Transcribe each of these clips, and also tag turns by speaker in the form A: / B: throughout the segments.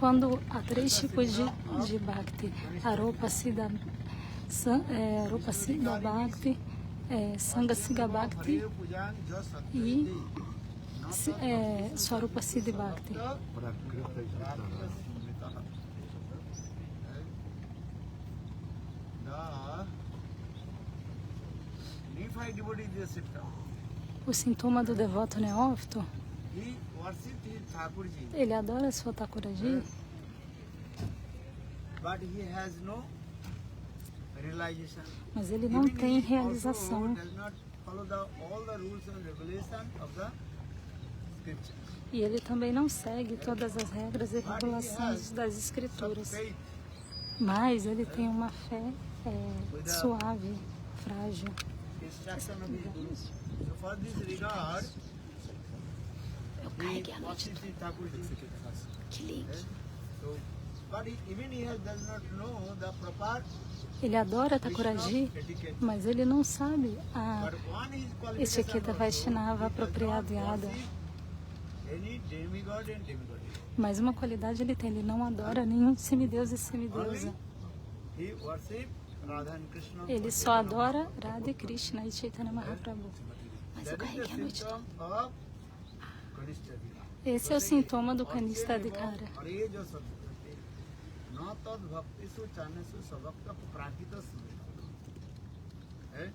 A: quando há três tipos de Bhakti: Aropa Siddha Bhakti, Sangha Siddha Bhakti e Swarupa Siddha Bhakti. O sintoma do devoto neófito, ele adora sua Thakuraji, mas ele não tem realização. E ele também não segue todas as regras e regulações das escrituras. Mas ele tem uma fé suave, frágil. Eu carreguei a noite toda. Que lindo. Ele adora Thakuraji, mas ele não sabe a etiqueta Vaishnava apropriada. Mas uma qualidade ele tem: ele não adora nenhum semideus e semideusa. Ele só adora Radha e Krishna e Chaitanya Mahaprabhu. Mas eu carreguei a noite toda. Esse é o sintoma do Kanista Adhikara.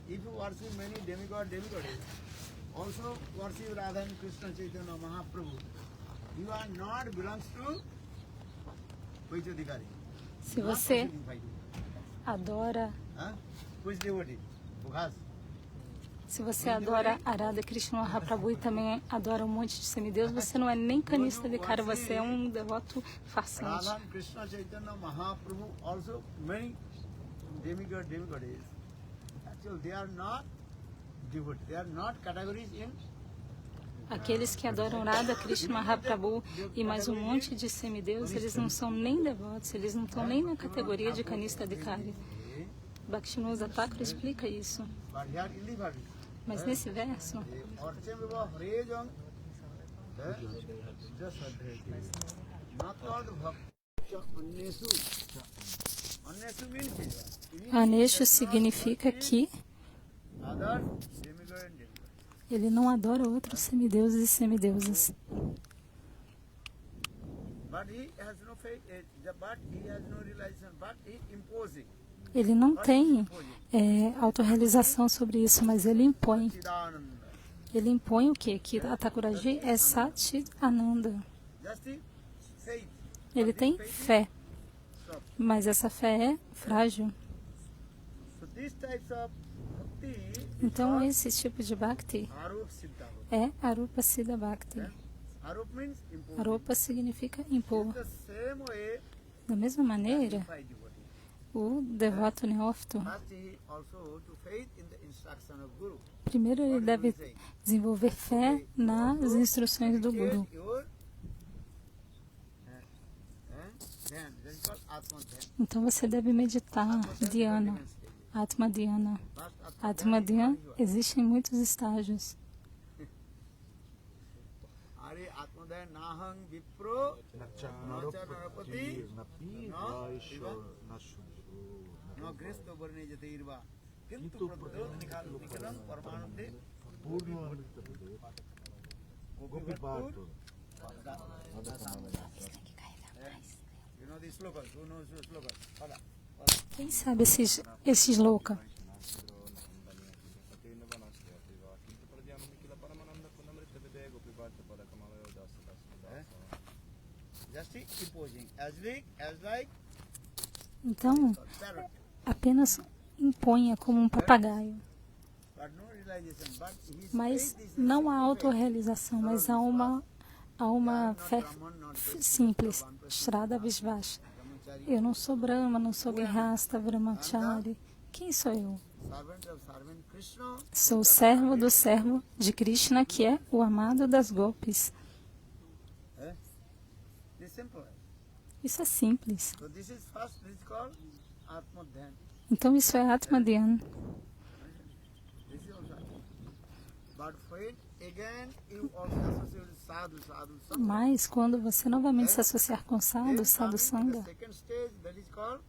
B: If you worship many demigods, also worship Radha and Krishna Chaitanya Mahaprabhu, you are not belongs to Vaishadhikari.
A: Se você adora, se você adora Radha Krishna Mahaprabhu e também adora um monte de semideus, você não é nem Kanista Adhikara, você é um devoto farsante.
B: Radha and Krishna Chaitanya Mahaprabhu also many demigods. Actually, they are not devotees. They are not categories in.
A: Aqueles que adoram Radha Krishna Mahaprabhu e mais um monte de semideus, eles não são nem devotos, eles não estão nem na categoria de Kanista Adhikari. Bhaktivinoda Thakur explica isso. Mas nesse verso, Aneshu significa que ele não adora outros semideuses e semideusas. Ele não tem autorrealização sobre isso, mas ele impõe. Ele impõe o quê? Que a Thakuraji é Sati Ananda. Ele tem fé, mas essa fé é frágil. Então, esse tipo de Bhakti é Arupa Siddha Bhakti. Arupa significa impor. Da mesma maneira, o devoto neófito, primeiro ele deve desenvolver fé nas instruções do Guru. Então você deve meditar Dhyana, Atma Dhyana. Atma Dhyana existe em muitos estágios. Quem sabe esses louca? Então, apenas imponha como um papagaio. Mas não há autorrealização, mas há uma fé simples. Shraddha Vishvas. Eu não sou Brahma, não sou Grihastha, Brahmachari. Quem sou eu? Sou o servo do servo de Krishna, que é o amado das gopis. Isso é simples. Então isso é Atma Dhyana.
B: again you also associate with sadhu, sadhu, sangha.
A: Mas quando você novamente se associar com sadhu,
B: Then
A: sadhu,
B: coming to
A: sangha,
B: the second stage, that is called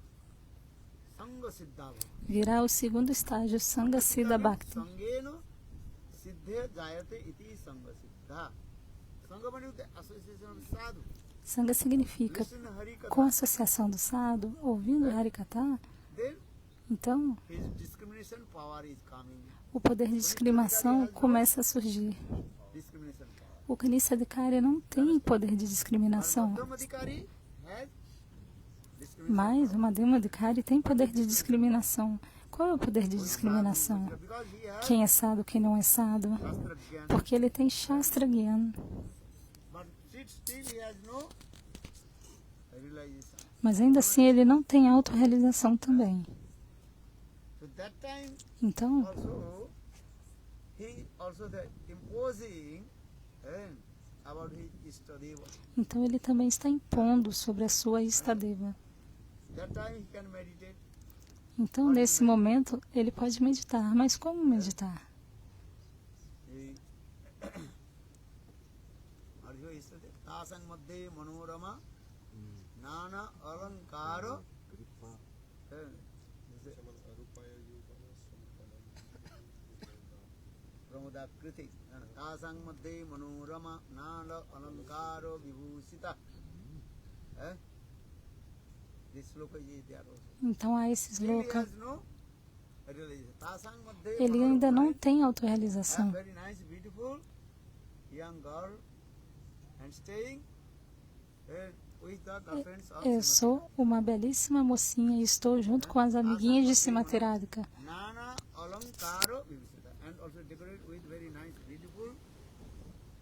B: Sangha Siddha.
A: virá o segundo estágio, Sangha Siddha Bhakti.
B: Sangeno Siddhe Jayate iti Sangha Siddha. Sangha means the association of sadhu.
A: Sangha significa
B: Listen to Harikatha.
A: com a associação do sadhu, ouvindo Harikatha,
B: Then
A: então
B: his discrimination power is coming.
A: o poder de discriminação começa a surgir.
B: Discrimination power.
A: O Kanistadikari não tem poder de discriminação,
B: Madhyamadikari has discrimination
A: mas o Madhyamadikari tem poder de discriminação. Qual é o poder de discriminação?
B: power. Because he has
A: Quem é sadhu, quem não é sadhu?
B: Shastra Gyan.
A: Porque ele tem Shastra Gyan,
B: But still he has no realization.
A: mas ainda assim ele não tem autorrealização também.
B: So that time
A: Então,
B: also he also the imposing about his Istadeva.
A: então ele também está impondo sobre a sua Istadeva.
B: That time he can meditate.
A: Então, nesse momento, ele pode meditar. Mas como meditar?
B: He Arjo Istadeva. Tasang Madhye Manorama Nana Alankaro Pramodakriti. Tasang Madhye Manorama Nana Alankaro Vibhusita. This sloka is there also.
A: Então, há esse
B: Still he
A: sloka.
B: has no realization. Tasang Madhye
A: Ele ainda não
B: Manorama.
A: tem
B: A
A: autorrealização.
B: very nice, beautiful young girl and staying with the girlfriends of
A: Eu
B: Srimati
A: sou uma belíssima mocinha e estou junto com as amiguinhas de Srimati Radhika.
B: Nana Alankaro Vibhusita and also decorated with very nice, beautiful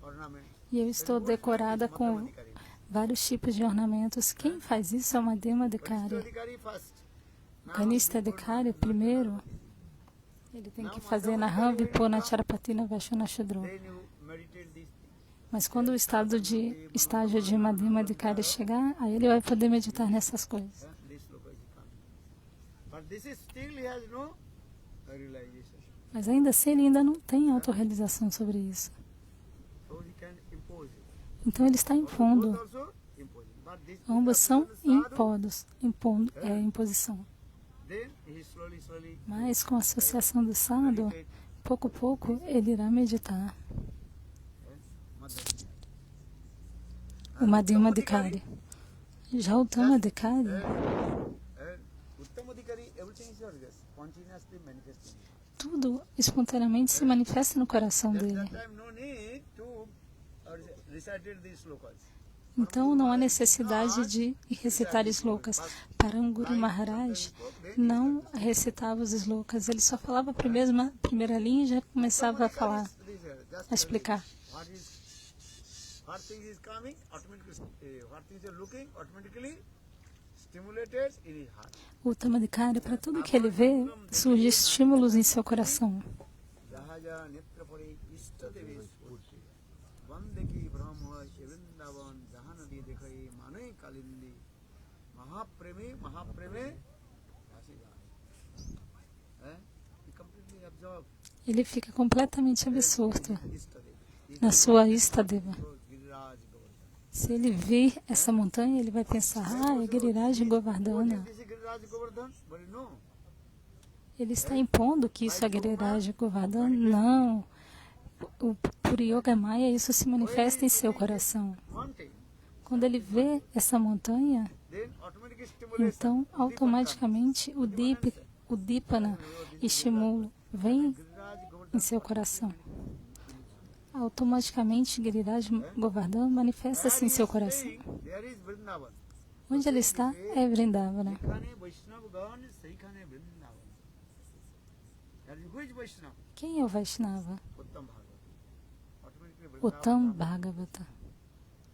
B: ornaments.
A: E eu estou decorada com
B: Madhyamadikari.
A: vários tipos de ornamentos. Quem faz isso é o Madhyamadikari.
B: Madhyamadikari first.
A: O Kanistadikari, primeiro, ele tem que fazer na Vipona Charapatina Vaishana Shudro.
B: Then you meditate these things.
A: Mas quando o estágio de Madhyamadikari chegar, aí ele vai poder meditar nessas coisas.
B: This sloka is coming. But this is still he has no realization.
A: Mas ainda assim ele ainda não tem autorrealização sobre isso.
B: So he can impose it.
A: Então ele está impondo.
B: Both also imposing. But this
A: Ambos são
B: sadhu,
A: imposição.
B: then he slowly
A: Mas com a associação do sadhu, pouco a pouco ele irá meditar.
B: Madhyamadikari.
A: O Madhyamadikari. Já o Tamadikari,
B: Uttamadikari, everything is yours, continuously manifesting.
A: tudo espontaneamente se manifesta no coração
B: That
A: dele.
B: time no need to recite these slokas.
A: Então não há necessidade de recitar slokas. Paranguru Maharaj não recitava os slokas, ele só falava a primeira linha e já começava a falar, a explicar.
B: What things is coming, automatically, what things are looking, automatically stimulated in his heart.
A: O Tamadikari, para tudo que ele vê, surge estímulos em seu coração.
B: Jahaja netrapare istadevi spurti. Vandeki brahma evindavan jahanadi dekhai manai kalindi. Mahapreme. He completely absorbed
A: Ele fica completamente absorto
B: istadevi.
A: na sua Istadeva.
B: Giriraj Govardhana.
A: Se ele vir essa montanha, ele vai pensar, é Giriraj Govardhana.
B: This is Giriraj Govardhana, but no.
A: Ele está impondo que isso é Giriraj Govardhana? Não. Por Yoga Maya, isso se manifesta em seu coração.
B: Mountain.
A: Quando ele vê essa montanha,
B: Then automatic stimulation.
A: então automaticamente o Dipana estímulo vem
B: Giriraj Govardhana.
A: em seu coração. Automaticamente Giriraj Govardhana manifesta-se em seu coração.
B: There is Vrindavan.
A: Onde ele está é Vrindavana.
B: Ekhane Vaishnavagan, Seikhane Vrindavan. That is who is Vaishnava?
A: Quem é o Vaishnava?
B: Uttam Bhagavata. Automatically Vrindavan.
A: Uttam Bhagavata.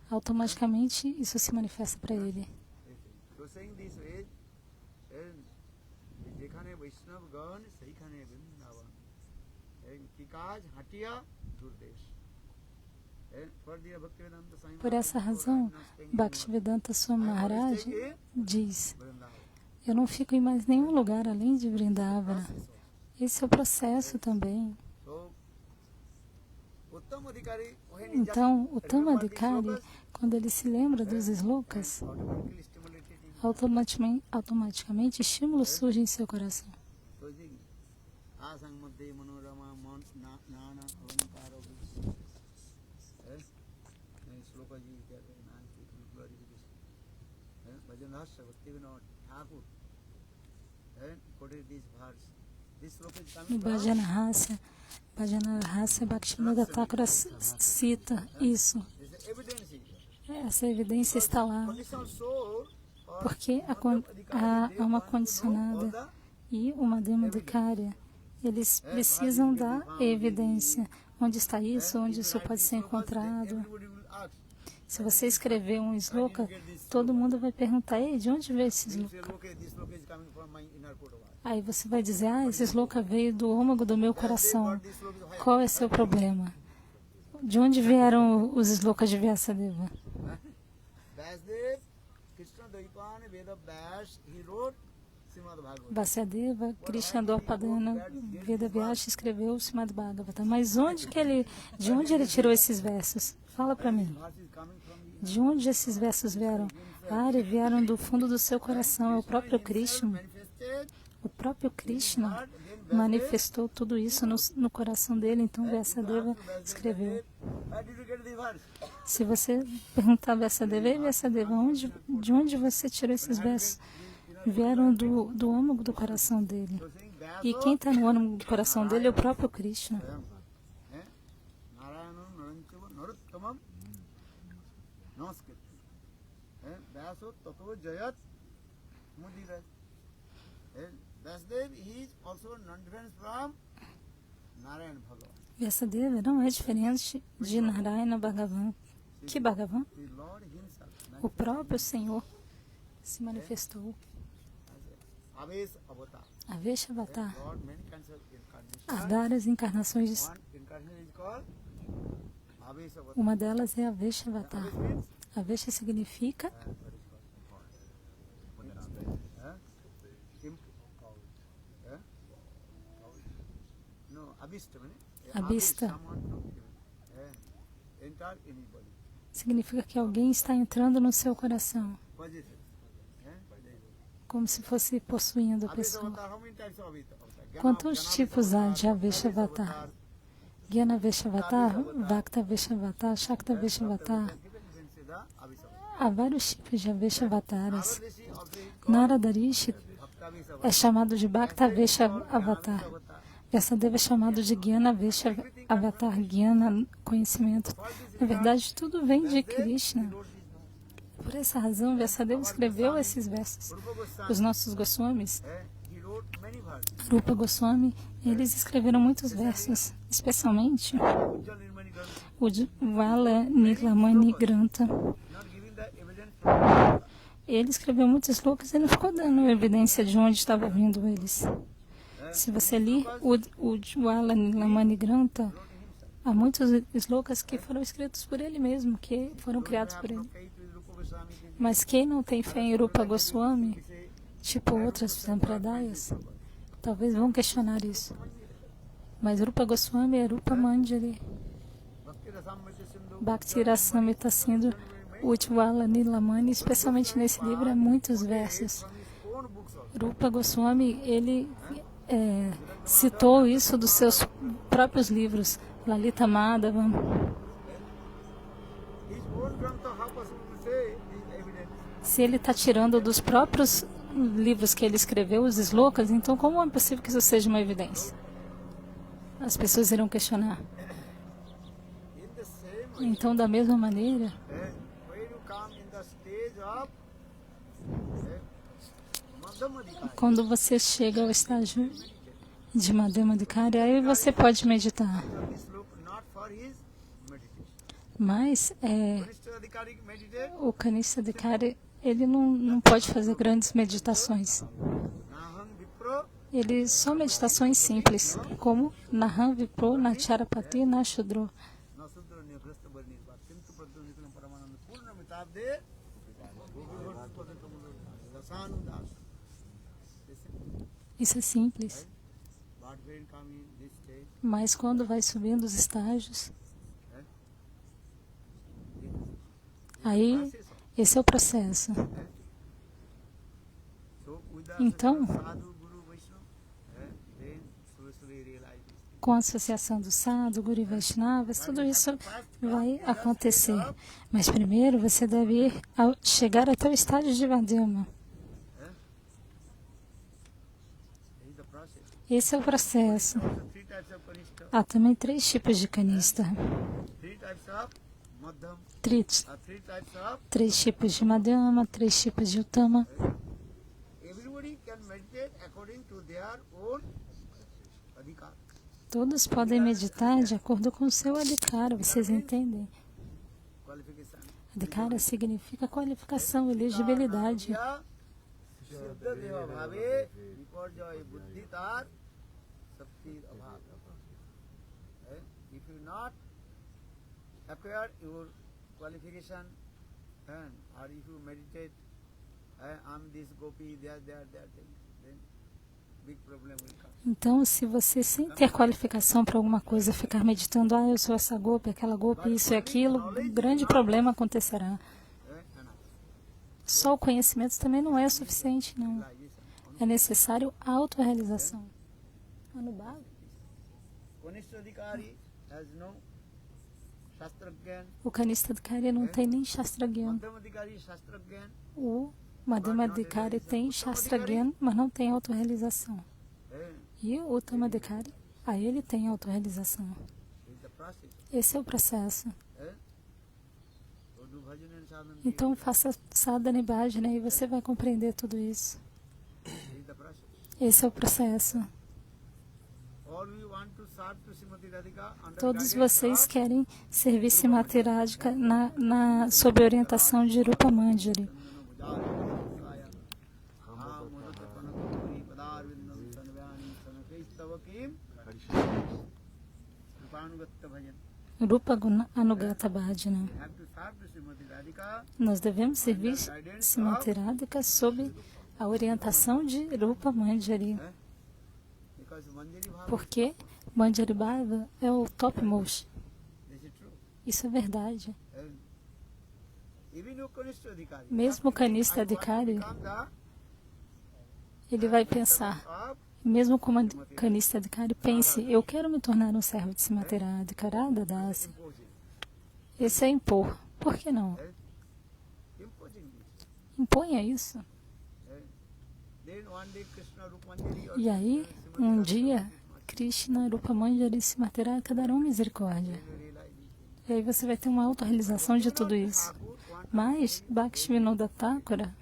A: Automaticamente isso se manifesta para ele.
B: So saying this way, Ekhane Vaishnavagan, Seikhane Vrindavan. Kikaj Hatiya Durdesh.
A: Por essa razão, Bhaktivedanta Swami Maharaj diz, eu não fico em mais nenhum lugar além de Vrindavana. Esse é o processo também.
B: Uttamadikhari, when he
A: Então, o
B: just
A: Tammadikari,
B: remembered these
A: quando ele se lembra dos slokas,
B: slokas, automatically stimulated him.
A: automaticamente estímulo surge em seu coração.
B: So the asang madhye manorama nana alankara bhus. Sloka ji कहते हैं नाम की glorification. Bhajan Rasa Bhaktivinoda Thakur quoted this verse. This sloka is coming from
A: Bhajana Rasa Bhaktivinoda Thakura cita isso.
B: this evidence here.
A: Essa evidência está lá,
B: Conditional soul or
A: porque há uma condicionada e uma Madhyamadikarya. Eles precisam da evidência. Onde está isso? Onde isso pode ser encontrado?
B: everybody will ask.
A: Se você escrever um sloka, todo mundo vai perguntar: ei, de onde veio esse
B: You say,
A: sloka?
B: okay, this sloka is coming from my inner court of heart.
A: Aí você vai dizer: ah, esse sloka veio do âmago do meu coração.
B: This sloka is
A: Qual é seu problema? De onde vieram os slokas de Vyasadeva?
B: Vyasdev, Krishna Dvaipana Veda Vyas, he wrote Srimad Bhagavatam.
A: Vyasadeva, Krishna Dvapadana, Veda Vyasa escreveu o Srimad Bhagavatam. Mas de onde ele tirou esses versos? Fala para mim.
B: Verse is coming from the
A: De onde esses versos vieram? Ah, eles vieram do fundo do seu coração. É o próprio Krishna.
B: manifested.
A: O próprio Krishna manifestou tudo isso no coração dele. Então Vyasadeva escreveu.
B: Where did you get the verse?
A: Se você perguntar a Vyasadeva: ei, Vyasadeva, de onde você tirou esses versos? Vieram do âmago do coração dele.
B: So saying
A: E quem está no âmago do coração dele é o próprio Krishna.
B: Narayanam Naranchava Naruttamam Namaskar. Vyaso Tato Jayat Mudiraj. Vyasdev, he is also non-different from Narayan Bhagavan.
A: Vyasadeva não é diferente de Narayana Bhagavan. Que Bhagavan?
B: The Lord himself.
A: O próprio Senhor se manifestou.
B: Aves Avatar.
A: A Veshavata.
B: Lord, many kinds of incarnations.
A: Há várias encarnações.
B: One incarnation is called Aves Avatar.
A: Uma delas é a Veshavata.
B: Aves means
A: A Vesha significa
B: no, Abhishta.
A: Abhishta.
B: Enter anybody.
A: significa que alguém está entrando no seu coração,
B: Possessive.
A: como se fosse possuindo a pessoa.
B: Avesavatar, how many types of avatar?
A: Quantos tipos há de Aveshavatar? Gyana Veshavata, Vakta Veshavata, Shakta Veshavata. Há vários tipos de Aveshavataras. Narada Rishi é chamado de Bhakta Veshavata. Vyasadeva é chamado de Gyana Veshavata, Gyana, conhecimento. Na verdade, tudo vem de Krishna. Por essa razão, Vyasadeva escreveu esses versos. Os nossos Goswamis, Rupa Goswami, eles escreveram muitos versos, especialmente o Vala Nilamani Granta. Ele escreveu muitos slokas e não ficou dando evidência de onde estava vindo eles. Se você ler o Vala Nilamani Granta, há muitos slokas que foram escritos por ele mesmo, que foram criados por ele. Mas quem não tem fé em Rupa Goswami, tipo outras sampradayas, talvez vão questionar isso. Mas Rupa Goswami é Rupa Manjari. Bhakti Rasamrita Sindhu, Ujjvala Nilamani, especialmente nesse livro, há muitos versos. Rupa Goswami, ele citou isso dos seus próprios livros, Lalita Madhavam. Se ele está tirando dos próprios livros que ele escreveu, os slokas, então como é possível que isso seja uma evidência? As pessoas irão questionar. Então, da mesma maneira, quando você chega ao estágio de Madhyamadikarya, aí você pode meditar. Mas o Kanishadikari, ele não pode fazer grandes meditações. Ele só meditações simples, como Naham Vipro Nacharapati Nashudro. Isso é simples. Mas quando vai subindo os estágios, Aí, esse é o processo. Então, com a associação do Sadhu, Guru e Vaishnavas, tudo isso vai acontecer. Mas primeiro você deve chegar até o estágio de Madhyama. Esse é o processo. Há também 3 tipos de canista. 3 tipos de Madhyama, 3 tipos de Uttama. Todos podem meditar de acordo com o seu adhikara, vocês entendem? Adhikara significa qualificação, elegibilidade. Então, se você, sem ter qualificação para alguma coisa, ficar meditando, eu sou essa golpe, aquela golpe, isso e aquilo, um grande problema acontecerá. Só o conhecimento também não é suficiente, não. É necessário autorrealização. Anubhava. O Kanistadhikari não tem nem Shastragyan. O Madhyamadhikari tem Shastragyan, mas não tem autorrealização. E o Uttamadhikari, aí ele tem autorrealização. Esse é o processo. Então faça sadhana e bhajana e você vai compreender tudo isso. Esse é o processo. Todos vocês querem servir Srimati Radhika sob a orientação de Rupa Manjari. Rupa Anugata Bhajana. Nós devemos servir Srimati Radhika sob a orientação de Rupa Manjari. Porque Manjari Bhava é o topmost. Isso é verdade. Mesmo o Kanistadhikari, ele vai pensar, mesmo como Kanistadhikari, pense, eu quero me tornar um servo de Srimati Radhika, Radha Dasi. Esse é impor. Por que não? Imponha isso. E aí, um dia, Krishna, Rupa Manjari e Srimati Radhika darão misericórdia. E aí você vai ter uma autorrealização de tudo isso. Mas, Bhaktivinoda Thakura,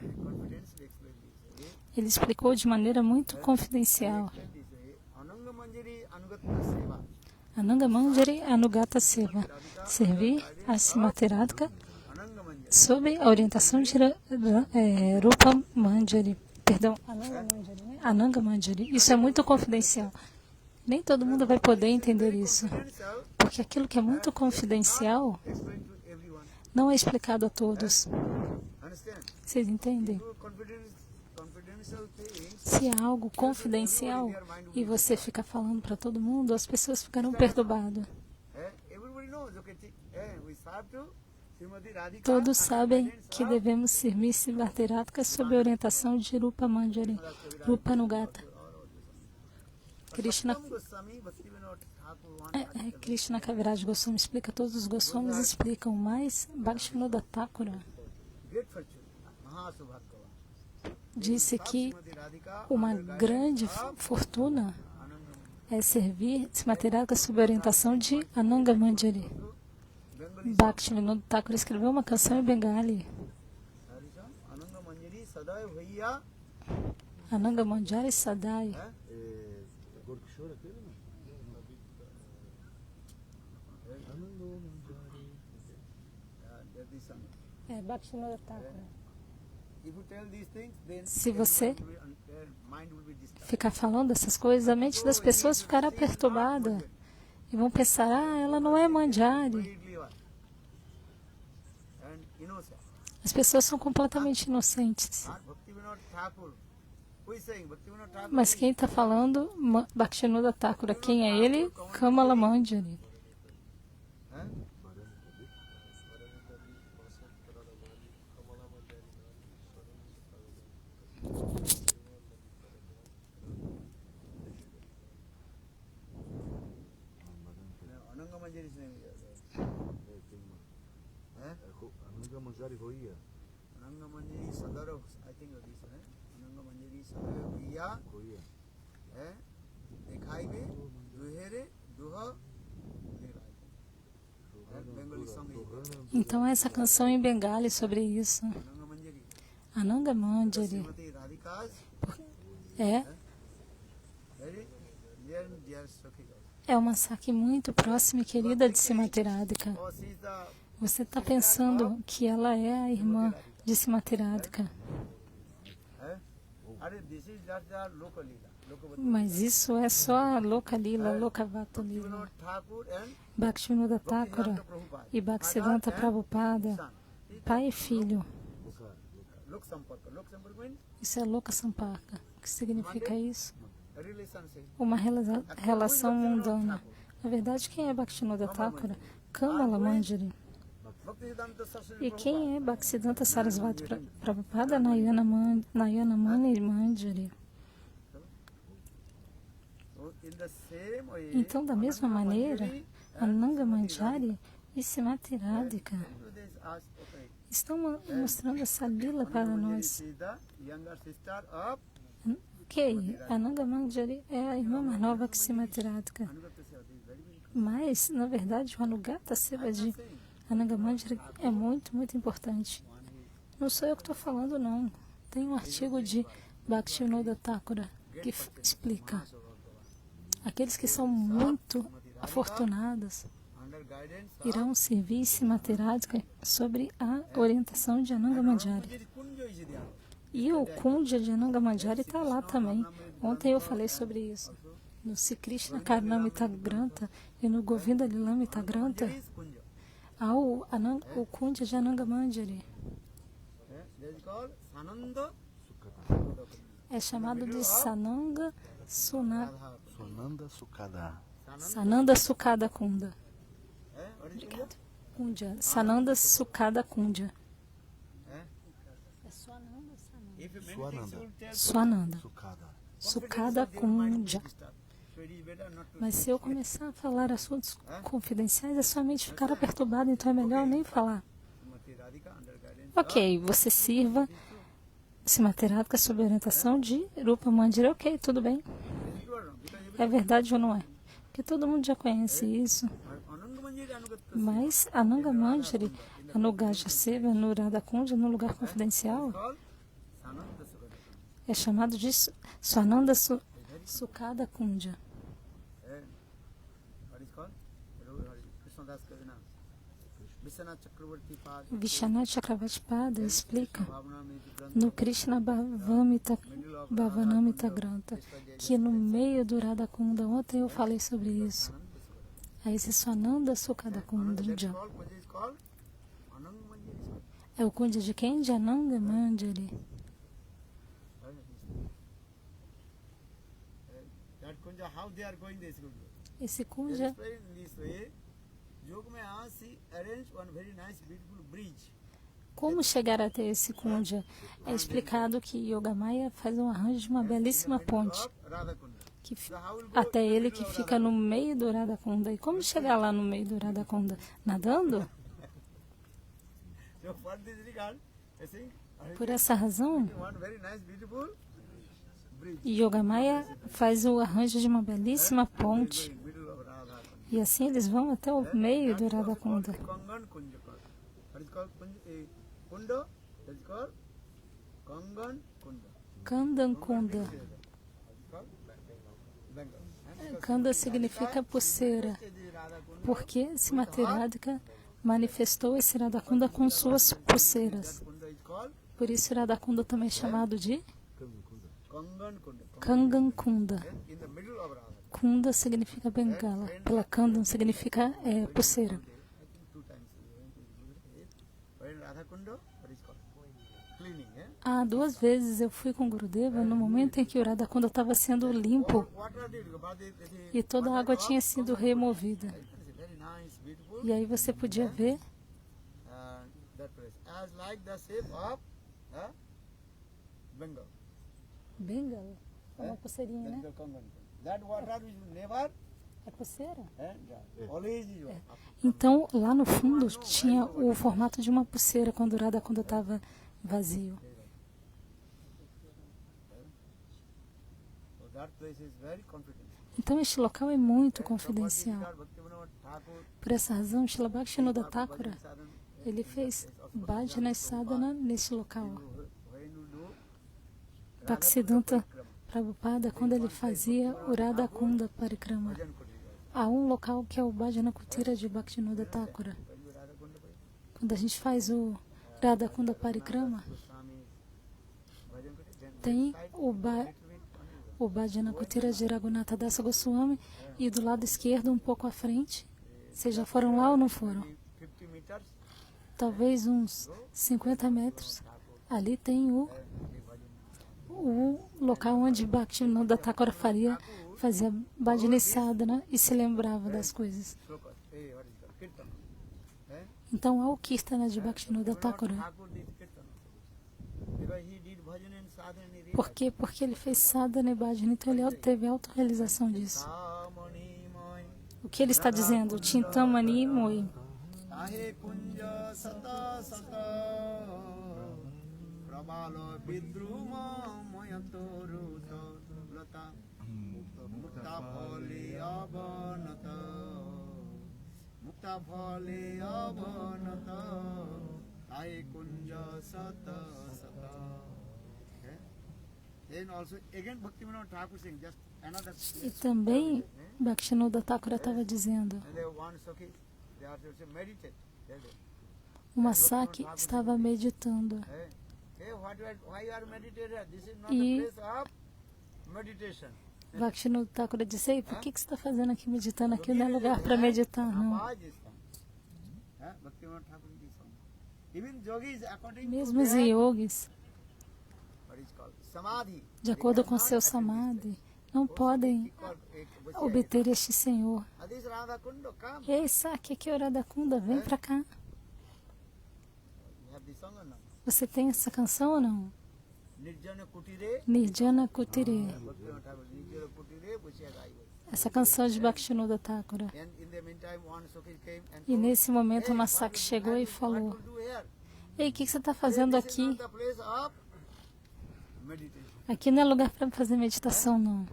A: ele explicou de maneira muito confidencial. Ananga Manjari Anugata Seva. Servir a Srimati Radhika sob a orientação de Rupa Manjari. Perdão, Ananga Manjari. Isso é muito confidencial. Nem todo mundo vai poder entender isso. Porque aquilo que é muito confidencial não é explicado a todos. Vocês entendem? Se é algo confidencial e você fica falando para todo mundo, as pessoas ficarão perturbadas. Todos sabem que devemos servir Srimati Radhika sob a orientação de Rupa Manjari, Rupa Anugata. Krishna Kaviraj Goswami explica, todos os Goswamis explicam, mas Bhaktivinoda Thakura disse que uma grande fortuna é servir Srimati Radhika sob a orientação de Ananga Manjari. Bhaktivinoda Thakura escreveu uma canção em Bengali. Ananga Manjari Sadai. Bhaktivinoda Thakura. Se você ficar falando essas coisas, a mente das pessoas ficará perturbada e vão pensar, ela não é Manjari. As pessoas são completamente inocentes. Mas quem está falando, Bhaktivinoda Thakura, quem é ele? Kamala Manjari.
C: Manjari Hoia.
B: Ananga Manjari Sadara, I think of this, Ananga Manjari Sadara Hoia, Dekhaibe, Duhere, Duha, Bengali song is
A: Então essa canção em Bengali sobre isso.
B: Ananga Manjari.
A: Ananga Manjari
B: Srimati Radhika's
A: é
B: very near and dear Sakhi.
A: uma Sakhi muito próxima e querida de Srimati Radhika.
B: Oh, she is the
A: Você está pensando que ela é a irmã de Srimati Radhika.
B: This is just the local Leela.
A: Mas isso é só a Loka Lila, Lokavata Lila.
B: Thakur and
A: Bhaktivinoda Thakura e Bhaktisiddhanta Prabhupada, pai e filho.
B: Lok Samparka. Lok Samparka means
A: Isso é Loka Samparka. O que significa isso?
B: relationship.
A: Uma relação mundana. Na verdade, quem é Bhaktivinoda Thakura? Kamala Manjari.
B: Bhaktisiddhanta Saraswati
A: E quem é Bhaktisiddhanta Sarasvati Prabhupada? Nayana Mani Manjari.
B: in the same way,
A: Então, da mesma maneira, Ananga Manjari e Srimati Radhika estão mostrando essa lila para nós.
B: is the younger sister of
A: Ok, Ananga Manjari é a irmã mais nova que Srimati Radhika.
B: Anugata Seva. This is very, very
A: Mas, na verdade, o Anugata Seva de Ananga Manjari é muito, muito importante. Não sou eu que estou falando, não. Tem um artigo de Bhaktivinoda Thakura que explica. Aqueles que são muito afortunados
B: under guidance
A: irão servir Srimati Radhika sobre a orientação de Ananga Manjari.
B: Kunjo is there.
A: E o Kundya de Ananga Manjari está lá também. Ontem eu falei sobre isso. No Sri Krishna Karnamrita Granta e no Govinda Lilamrita Granta,
B: There is Kunjo.
A: há o Kundya de Ananga Manjari.
B: That is called Sananda
A: É chamado de Sananga
B: Radha.
C: Sonanda Sukada.
A: Sananda Sukada Kunda.
B: What is Kunjo?
A: Kundya. Sananda Sukada Kundya. É
B: If many
C: Swananda.
B: things will tell
A: Swananda.
C: Sukada.
A: Sukada Kundya.
B: so it is better not to
A: Mas se eu começar a falar assuntos confidenciais, a sua mente ficará perturbada, então é melhor nem falar.
B: Srimati Radhika under guidance
A: Ok, você sirva Srimati Radhika sob orientação de Rupa Manjari. Ok, tudo bem.
B: is true or not? Because
A: É verdade ou não é? Porque todo mundo já conhece isso.
B: Ananga Manjari Anugata
A: Mas Ananga Manjari, Anugaja Seva, no Radha Kundya, no lugar confidencial,
B: called Sananda Sukada.
A: é chamado de Swananda Sukada Kundya.
B: What is called? Krishnadas Kavina. Vishwanath Chakravarti Pad.
A: Vishwanath Chakravarti Pada explica
B: Bhavana Miti Grantha.
A: no Krishna Bhavanamrita Granta que no meio do Radha Kunda, ontem eu falei sobre isso. Aí esse Swananda Sukada Kundya
B: That's called, what is called? Ananga Manjari.
A: é o Kundya de quem? De Ananga Manjari.
B: That Kunja, how they are going this Kunja?
A: Esse
B: They
A: Kundya
B: explain in this way. Yogmaya, she arranged one very nice, beautiful bridge.
A: Como chegar até esse Kundya? É explicado que Yogamaya faz um arranjo de uma belíssima ponte
B: Of Radha Kunda.
A: que até ele que fica no meio do Radha Kunda. E como chegar lá no meio do Radha Kunda? Nadando?
B: So for this regard, I think
A: Por essa razão,
B: one very nice, beautiful bridge.
A: Yogamaya faz o arranjo de uma belíssima ponte.
B: In middle of Radha Kunda.
A: E assim eles vão até o meio do Radha Kunda.
B: Kangan Kunja. What is called Kunja? Kunda? That is called Kangan Kunda.
A: Kandan Kunda.
B: What is called? Bengal.
A: Kanda significa pulseira, porque Srimati Radhika manifestou esse Radha Kunda com suas pulseiras.
B: Kunda is called
A: Por isso Radha Kunda também é chamado de
B: Kangan Kunda.
A: Kangan Kunda.
B: In the middle of Radha.
A: Kunda significa bengala, pela Kandan significa pulseira.
B: I think 2 times. When Radha Kunda, what is called? Cleaning,
A: Ah, 2 vezes eu fui com Gurudeva no momento em que o Radha Kunda estava sendo limpo
B: Water did, but
A: e toda a água tinha sido removida.
B: very nice, beautiful.
A: E aí você podia ver
B: That place. As like the shape of Bengal.
A: bengala, uma pulseirinha, né?
B: Bengal Kangan. That water will never
A: É pulseira?
B: Always you
A: Então, lá no fundo, tinha o formato de uma pulseira quando o Radha Kunda estava vazio.
B: So that place is very confidential.
A: Então, este local é muito
B: Prabhupada
A: confidencial.
B: Bhaktivinoda Thakur,
A: Por essa razão, Srila Bhaktivinoda
B: Thakur
A: Thakura,
B: Bhajan Sadhana,
A: ele fez Bhajana Sadhana nesse local.
B: when you do
A: Bhaktisiddhanta Prabhupada, quando ele fazia o Radha Kunda Parikrama,
B: Bhajan Kutir,
A: há um local que é o Bhajana Kutira de Bhaktivinoda Thakura.
B: when you Radha Kunda Parikrama,
A: Quando a gente faz o Radha Kunda Parikrama,
B: Goswami, Bhajan Kutir, then
A: tem
B: side,
A: o Bhajana Kutira de Raghunatha Dasa Goswami e do lado esquerdo, um pouco à frente, vocês já foram lá ou não foram?
B: 50 meters,
A: Talvez uns 50 metros. Ali tem o local onde Bhaktivinoda Thakura fazia Bhajana Sadhana e se lembrava das coisas.
B: slokas, what is that? Kirtan.
A: Então há o Kirtana de Bhaktivinoda Thakura.
B: Thakur did Kirtan. Because he did Bhajan and Sadhana and he
A: Por quê? Porque ele fez Sadhana e Bhajana, então ele teve autorrealização disso.
B: Ramani Moy,
A: O que ele está dizendo? Chintamani Moi.
B: Ahe Kunja Sata Sata, Prabalo Vidruma Moyantoruta Lata, Mukta Phali Abanata, Mukta Phali Abanata, Ahe Kunja Sata Sata. Okay? Then also again Bhaktivinoda Thakur saying just another.
A: E também Bhaktivinoda Thakura estava dizendo,
B: And they one Sakhi, they are to meditate.
A: o Masaki estava meditando.
B: Hey, why you are meditating? This is not
A: E-
B: the place of meditation.
A: Bhaktivinoda Thakura disse, ei, por que você está fazendo aqui meditando? Aqui não é lugar para meditar, não.
B: Bhaktivinoda Thakur is on. Even yogis according
A: Mesmo
B: to
A: os
B: their,
A: yogis,
B: what is called samadhi,
A: de acordo com seu samadhi, não podem obter este Senhor.
B: Adis Radha Kunda, come.
A: Ei, Saki, aqui é o Radha Kunda, vem pra cá.
B: You have this song or not?
A: Você tem essa canção ou não?
B: Nirjana Kutire,
A: Nirjana Kutire.
B: Bhaktivinoda Thakur, Nirjana Kutire, Pushya Gai.
A: Essa canção de Bhaktivinoda Thakura.
B: And in the meantime, one Sakhi came and
A: E nesse momento o Masaki chegou e falou,
B: what to do here?
A: ei, o que você está fazendo
B: This is
A: aqui?
B: not the place of meditation.
A: Aqui não é lugar para fazer meditação, não.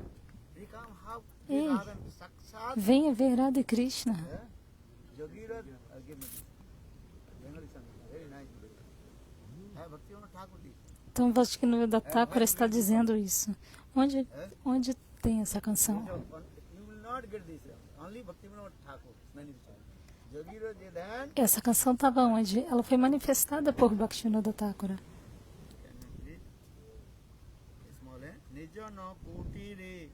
B: We come how
A: Ei.
B: Radha Sakshat,
A: Venha ver Radha e Krishna.
B: Yogira, give me this. Bengali song, very nice. Bhaktivinoda Thakur did.
A: Então Bhaktivinoda Thakura está dizendo isso. Onde tem essa canção?
B: You will not get this. Only Bhaktivinoda Thakur manifested. Yogira Jedan,
A: Essa canção estava onde? Ela foi manifestada por Bhaktivinoda Thakura.
B: can you read? Small, Nijana Kutire,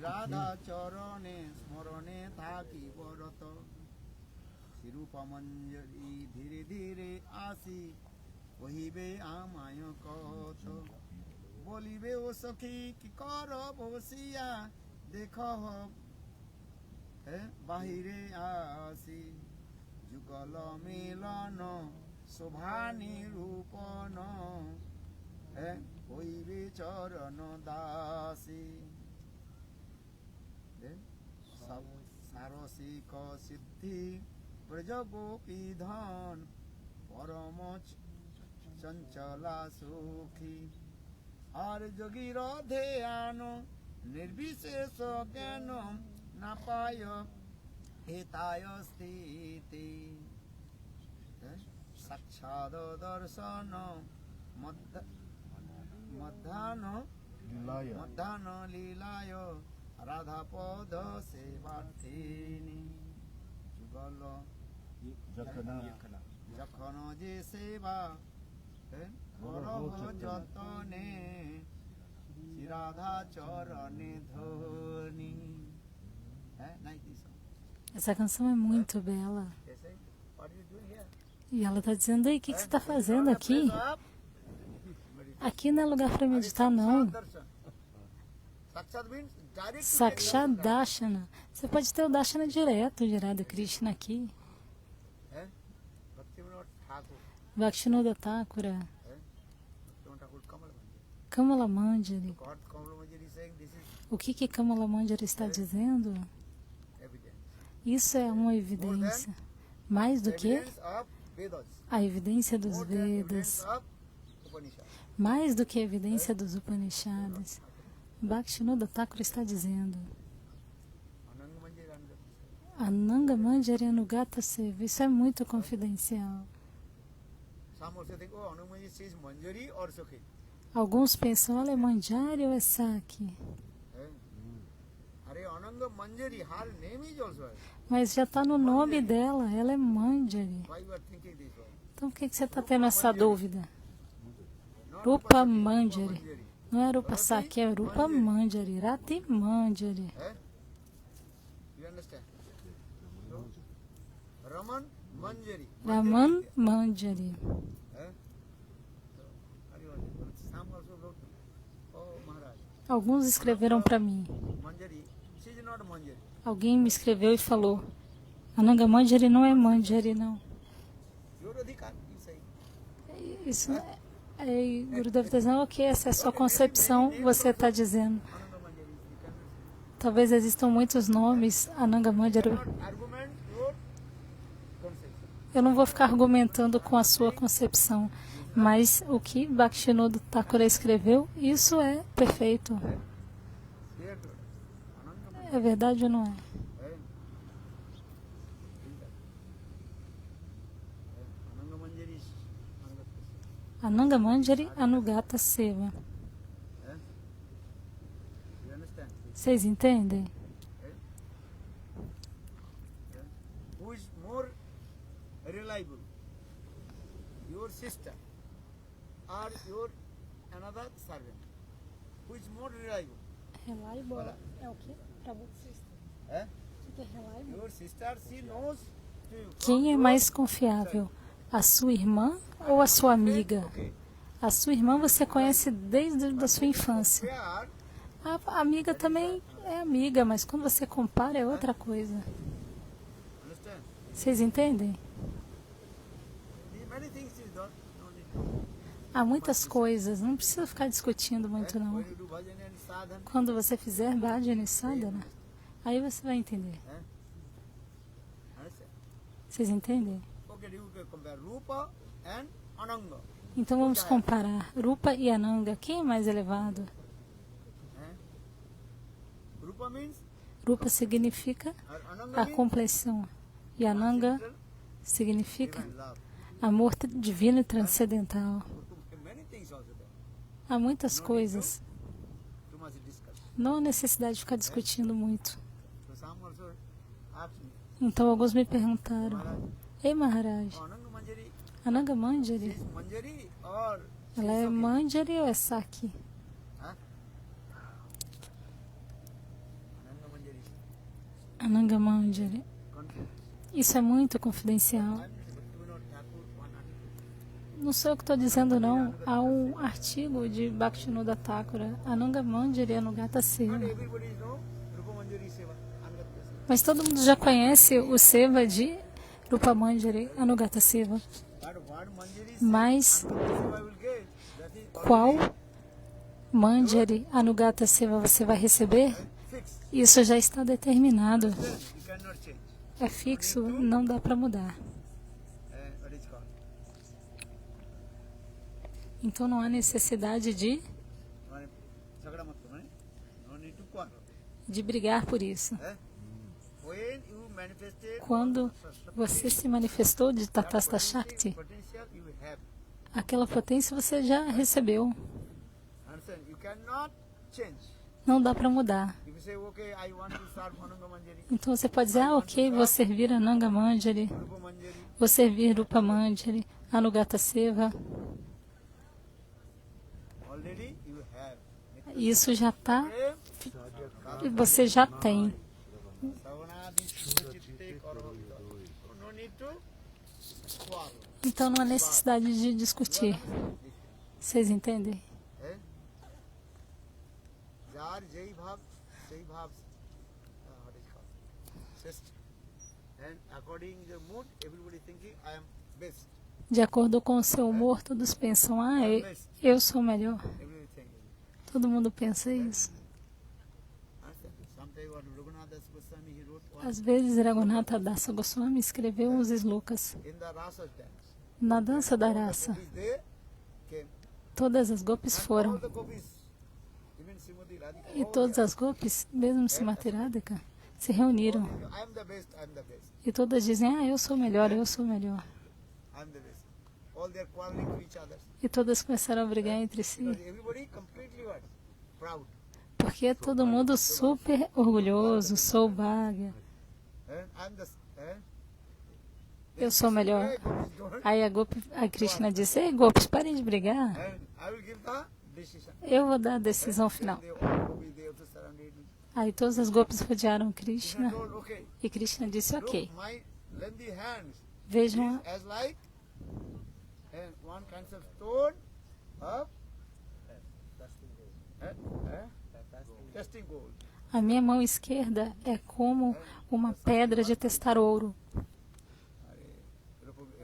B: Radha Charane, Smorane Thaki Bharata, Sirupamanjari Dhire Dhire Asi, Ohibe Amaya Koto, Bolibe O Sakhi Ki Karo Bosiya, Dekho Bahire Asi, Jugala Milano, Sobhani Rupano, Ohibe Charano Dasi. সারসিক সিদ্ধি ব্রজগোপী ধন পরম চঞ্চলা সুখী আর যোগীর ধ্যান নির্বিশেষ জ্ঞান না পায় হেতায় স্থিতি সাক্ষাৎ দর্শন মধ্যাহ্ন লীলায় রাধা পদ সেবার্থিনী যুগল যখন যে সেবা করহ যতনে শ্রী রাধা চরণে ধনি
A: Essa canção é muito bela. E ela está dizendo, ei, o que você está fazendo aqui? Aqui não é lugar para meditar, não. Sakshat Darshana. Você pode ter o Darshana direto de Radha Krishna aqui. Bhaktivinoda Thakura. Kamala Manjari.
B: What Kamala Manjari is saying, this is
A: O que Kamala Manjari está dizendo?
B: evidence.
A: Isso é uma evidência. Mais do que
B: Evidence of Vedas.
A: a evidência dos
B: More than evidence
A: Vedas.
B: of Upanishad.
A: Mais do que a evidência dos Upanishads. Bhaktivinoda Thakur está dizendo.
B: Ananga Manjari,
A: Ananga Manjari Anugata Seva. Isso é muito confidencial.
B: Some also think, oh, Ananga Manjari says Manjari or Sakhi.
A: Alguns pensam, ela é Manjari ou é Sakhi?
B: Are Ananga Manjari, her name is also.
A: Mas já está no nome dela, ela é Manjari.
B: Why you are thinking this way?
A: Então por que você está tendo essa dúvida?
B: Not
A: Rupa
B: Sakhi,
A: Manjari. Não é Rupa Sakhi, é Rupa Manjari. Rati Manjari.
B: You understand? So, Raman Manjari.
A: Raman Manjari.
B: Some also wrote, oh Maharaj,
A: Alguns escreveram para mim.
B: Manjari, she is not Manjari.
A: Alguém me escreveu e falou, Ananga Manjari não é Manjari, não.
B: Your adhikar, you say.
A: Isso é, Gurudev está dizendo, ok, essa é a sua concepção, você está dizendo.
B: Ananga Manjari, you cannot
A: Talvez existam muitos nomes, Ananga Manjari.
B: not argument your conception.
A: Eu não vou ficar argumentando com a sua concepção, mas o que Bhaktivinoda Thakur escreveu, isso é perfeito.
B: Clear to it. Ananga Manjari.
A: É verdade ou não é?
B: Ananga Manjari is Ananga Krishna.
A: Ananga Manjari Anugata Seva.
B: You understand?
A: Vocês entendem?
B: Who is more reliable? Your sister or your another servant? Who is more reliable?
A: Reliable é o que? Para vocês.
B: Eh?
A: O que é reliable?
B: Your sister, she knows to you.
A: Quem é mais confiável? A sua irmã ou a sua amiga?
B: Okay.
A: A sua irmã você conhece desde a sua infância.
B: Compare,
A: A amiga também é amiga, mas quando você compara é outra coisa.
B: understand?
A: Vocês entendem?
B: Many things is not, no need to.
A: Há muitas coisas, não precisa ficar discutindo muito não.
B: When you do bhajan and sadhana,
A: Quando você fizer bhajana e sadhana, aí você vai entender.
B: understand?
A: Vocês entendem?
B: Okay, you can compare Rupa and Ananga.
A: Então vamos comparar Rupa e Ananga. Quem é mais elevado?
B: Rupa means
A: Rupa significa
B: Ananga
A: a
B: means
A: compleição e Ananga
B: divine
A: significa
B: love.
A: amor divino e transcendental.
B: Many things also there.
A: Há muitas coisas.
B: Too much discussion.
A: Não há necessidade de ficar discutindo muito.
B: So some also asked me,
A: Então alguns me perguntaram,
B: Maharaj,
A: Ei Maharaj,
B: Ananga Manjari
A: Ananga Manjari,
B: is Manjari or
A: ela é
B: Sakhi?
A: Manjari ou é Sakhi?
B: Huh? Ananga Manjari is
A: Ananga Manjari.
B: confused.
A: Isso é muito confidencial.
B: Bhaktivinoda Thakur, one article.
A: Não sou eu que estou dizendo não. Há um artigo de Bhaktivinoda Thakura, Ananga Manjari Anugata
B: Not
A: Seva.
B: everybody knows Rupa Manjari Seva, Ananga Seva.
A: Mas todo mundo já conhece o Seva de Rupa Manjari Anugata Seva.
B: But what Manjari
A: Mas
B: Ananga Seva will get, that is
A: qual Manjari Anugata Seva você vai receber?
B: fixed.
A: Isso já está determinado.
B: Then you cannot change.
A: É fixo, não dá para mudar.
B: What is called?
A: Então não há necessidade de
B: Jhagada mat karo, no need to quarrel.
A: brigar por isso.
B: When you manifested
A: Quando você se manifestou de Tatasta Shakti,
B: potential you have.
A: aquela potência você já recebeu.
B: Understand? You cannot change.
A: Não dá para mudar.
B: If you say, okay, I want to serve Ananga Manjari,
A: Então você pode dizer, ok, vou servir Ananga Manjari,
B: Rupa Manjari,
A: vou servir Rupa Manjari, Anugata Seva.
B: already you have.
A: Isso já está,
B: Prem,
A: você já tem.
B: Savanadi, Suchitte, Karavakta. No need to quarrel.
A: Então não há necessidade de discutir. Vocês entendem?
B: Jar Jai Bhav, what is called? System. And according to the mood, everybody thinking I am best.
A: De acordo com o seu humor, todos pensam, eu sou melhor.
B: Everybody thinking.
A: Todo mundo pensa isso.
B: Sometimes what Raghunath Das Goswami, he wrote one
A: Às vezes, Raghunatha Dasa Goswami escreveu uns slokas
B: in the Rasa dance.
A: na dança da
B: All the
A: raça.
B: gopis, they came.
A: Todas as gopis
B: And all
A: foram.
B: the gopis, even Srimati Radhika,
A: E
B: all
A: todas
B: they
A: as gopis, mesmo Srimati Radhika, se reuniram.
B: are, I'm the best, I'm the best,
A: E todas dizem, eu sou melhor, eu sou melhor.
B: I'm the best. All they are quarreling to each other.
A: E todas começaram a brigar entre si.
B: Because everybody completely what? Proud.
A: Porque é todo mundo super orgulhoso, sou Bhagya,
B: I'm the,
A: eu sou melhor.
B: hey, gopis, don't.
A: Aí a Krishna disse, ei gopis, parem de brigar.
B: And I will give the decision.
A: Eu vou dar a decisão final.
B: They all gopis, they also surrounded me.
A: Aí todas as gopis rodearam
B: Krishna
A: Krishna.
B: told, okay,
A: E Krishna disse, ok,
B: look, my lengthy hands
A: vejam,
B: is as like one kind of stone of testing gold.
A: a minha mão esquerda é como uma pedra de testar ouro.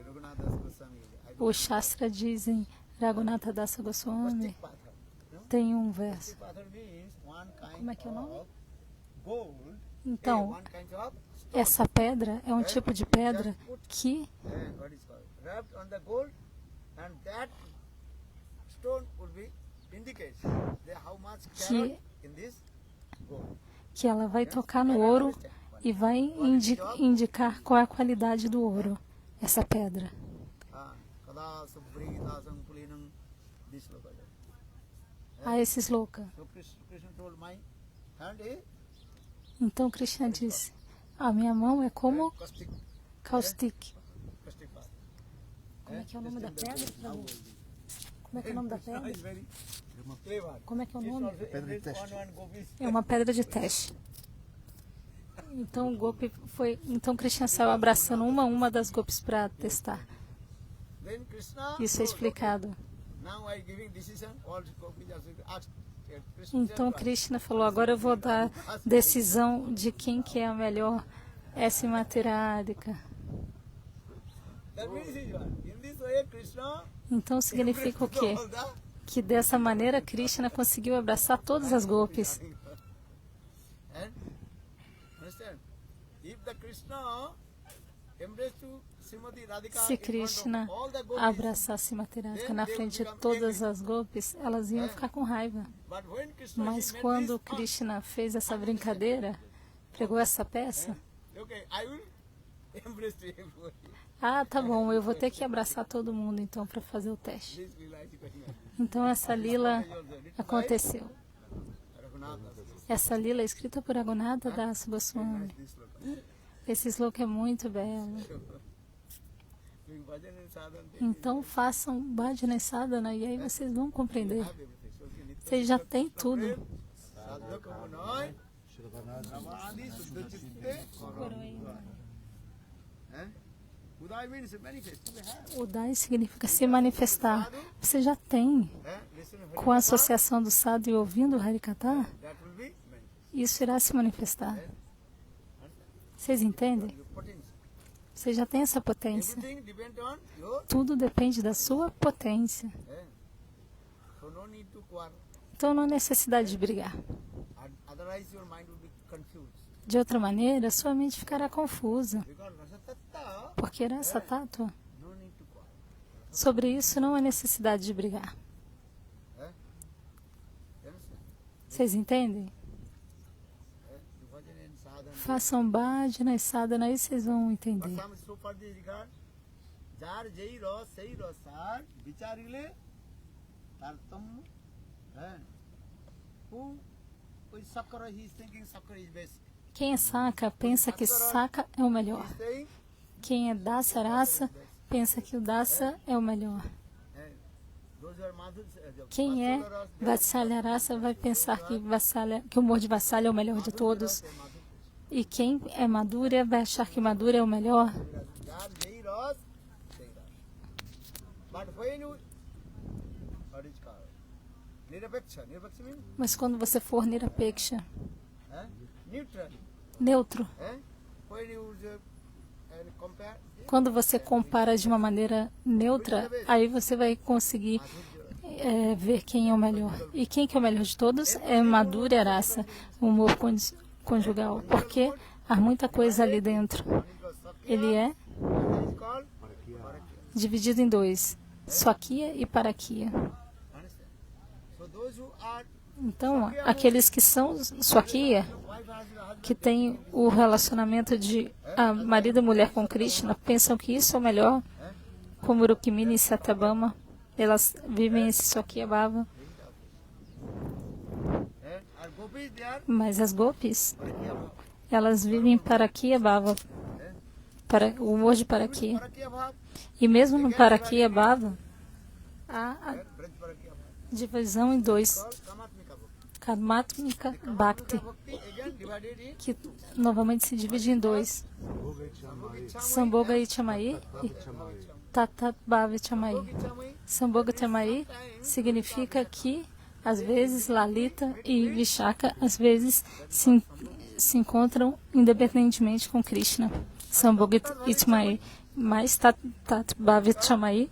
B: Raghunath Das Goswami, I don't
A: Os Shastra dizem, Raghunatha Dasa Goswami,
B: Pathar. No?
A: tem um verso.
B: Pathar means one kind
A: Como é que é o nome?
B: of gold.
A: Então,
B: One kind of stone.
A: essa pedra é um tipo de pedra que
B: What is called? Wrapped on the gold, and that stone would be indicates how much carat in this gold.
A: ela vai tocar no ouro e vai indicar qual é a qualidade do ouro, essa pedra.
B: Kada subhrita sankulinam, this look.
A: Esse sloka.
B: So Krishna told my hand is
A: Então Krishna disse, a minha mão é como
B: caustic
A: caustic.
B: path.
A: Como é que é o nome da pedra? Como é que é o nome da pedra?
B: It's very clever.
A: Como é que é o
B: This
A: nome?
B: also embrace one gopis.
A: É uma pedra de teste. Então o Gopi foi. Então Krishna saiu abraçando uma a uma das gopis para testar.
B: Then Krishna
A: Isso é
B: told,
A: explicado.
B: now I giving decision, all the gopis are asked. Krishna
A: Então
B: said,
A: Krishna falou, agora eu vou dar decisão de quem que é a melhor. Essa Matirádika.
B: that means is what? In this way Krishna
A: Então significa o quê?
B: all the
A: Que dessa maneira Krishna conseguiu abraçar todas as gopis.
B: and understand? If the Krishna embrace to Srimati Radhika
A: Se
B: in front
A: Krishna
B: of all the gopis,
A: abraçasse Matirádika na frente de todas as gopis, elas iam ficar com raiva.
B: but when Krishna
A: Mas
B: he made
A: quando
B: this,
A: Krishna fez essa brincadeira, pregou essa peça,
B: okay, I will embrace to everybody.
A: tá bom, eu vou ter que abraçar todo mundo então para fazer o teste.
B: This lila is going
A: Então essa lila aconteceu.
B: Raghunath.
A: Essa lila é escrita por Raghunatha Das Goswami.
B: This look.
A: Esse sloka é muito belo.
B: Doing bhajan and sadhana, they
A: Então façam bhajana e sadhana e aí vocês vão compreender.
B: have everything. So you need
A: Vocês já têm tudo.
B: sadhana kamunai, Ramadi, Suddha Chitte, Udai means manifest. You have.
A: Udai significa se manifestar. Você já tem.
B: Listen,
A: Com a associação do sadhu e ouvindo o Harikatha,
B: that will be manifest.
A: isso irá se manifestar. Vocês entendem?
B: Your potential.
A: Você já tem essa potência.
B: Everything depends on your.
A: Tudo depende da sua potência.
B: So no need to quarrel.
A: Então não há necessidade de brigar.
B: Otherwise your mind will be confused.
A: De outra maneira, sua mente ficará confusa.
B: Because Rasa Tattva,
A: Porque essa tátua,
B: no need to quarrel.
A: sobre isso não há necessidade de brigar.
B: You understand?
A: Vocês entendem?
B: Bhajan and sadhana.
A: Façam bhajana e sadhana aí vocês vão entender.
B: Some so far they regard jar jai ro sei ro sar vicharile tartam who is sakara, he is thinking sakara is best.
A: Quem é Saka pensa que Saka é o melhor.
B: He is saying
A: Quem é Dasa Rasa pensa que o Dasa é o melhor.
B: those are madhus.
A: Quem é Vatsalya Rasa vai pensar que o humor de Vatsalya é o melhor de todos. E quem é Madhurya vai achar que Madhurya é o melhor.
B: Jar jai ro sei ro. But when you what is called nirapeksha means
A: Mas quando você for Nirapeksha,
B: neutral.
A: neutro,
B: When you compare
A: quando você compara de uma maneira neutra, aí você vai conseguir ver quem é o melhor. E quem que é o melhor de todos? É Madhurya Rasa, o humor conjugal, porque há muita coisa ali dentro. Ele é
B: That is called
A: dividido em dois, Swakya e Parakya.
B: understand? So those who are
A: Então, aqueles que são Swakya,
B: wife husband,
A: que têm o relacionamento de marido e mulher com Krishna, pensam que isso é o melhor, como Rukmini e Satyabhama, elas vivem esse Swakya Bhava.
B: are gopis, they are
A: Mas as gopis,
B: Parakya Bhava.
A: elas vivem Parakya Bhava, para o humor de Parakya.
B: Parakya Bhava,
A: E mesmo no Parakya Bhava, há a
B: Braj Parakya Bhava.
A: divisão em dois,
B: Called Kamatmika Bhakti.
A: Karmatmika Bhakti,
B: Bhakti again divided in
A: que novamente se divide em dois, Sambhoga e Chamai e Tatat Bhava Chamai.
B: Gichamai.
A: Sambhoga Chamai significa que, às vezes, Lalita e Vishaka, às vezes, se encontram independentemente com Krishna. Sambhoga e Chamai. Mas Tatat Bhava Chamai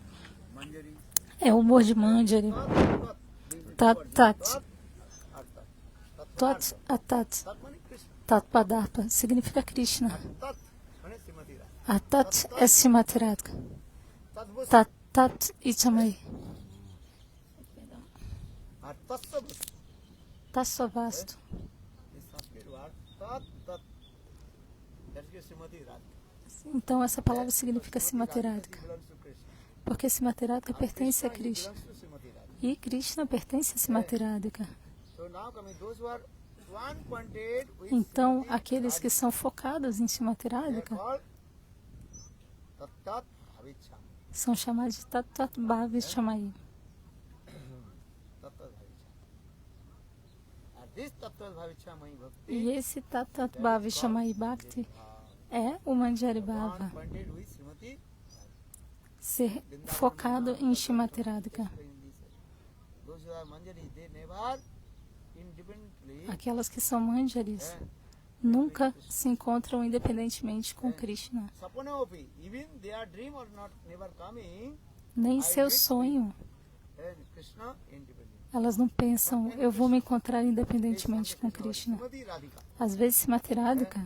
B: Manjari.
A: é o humor de Manjari. Tatat. Tot Atat.
B: Tat means Krishna.
A: Tat Padarpa significa Krishna.
B: Tat means Srimati Radha.
A: Atat é Srimati Radhika.
B: Tat was
A: Tat e Chamai.
B: Tasya was
A: Tassavasto.
B: is Sanskrit word Tat Tat. That is Srimati Radha.
A: Então essa palavra significa Srimati Radhika.
B: Belongs to Krishna.
A: Porque Srimati Radhika pertence a
B: He
A: Krishna.
B: belongs to Srimati Radha.
A: E Krishna pertence a Srimati Radhika.
B: So now coming those who are one pointed with
A: Então
B: Srimati
A: aqueles que são focados em Srimati
B: they are
A: Radhika
B: called Tat Bhavicham.
A: são chamados de Tat Bhava Chamai.
B: Tat Bhavicham. And this Tat Bhavicham Bhakti
A: E esse Tat Bhava Chamai Bhakti é o Manjari
B: one
A: Bhava,
B: pointed with Srimati
A: ser focado em Srimati Radhika.
B: those who are Manjari, they never independently
A: Aquelas que são Manjaris nunca se encontram independentemente com Krishna.
B: Sapanopi, even their dream or not never coming,
A: Nem seu sonho.
B: and Krishna independent.
A: Elas não pensam, eu vou me encontrar independentemente com Krishna.
B: Srimati Radhika,
A: Às vezes, Srimati Radhika,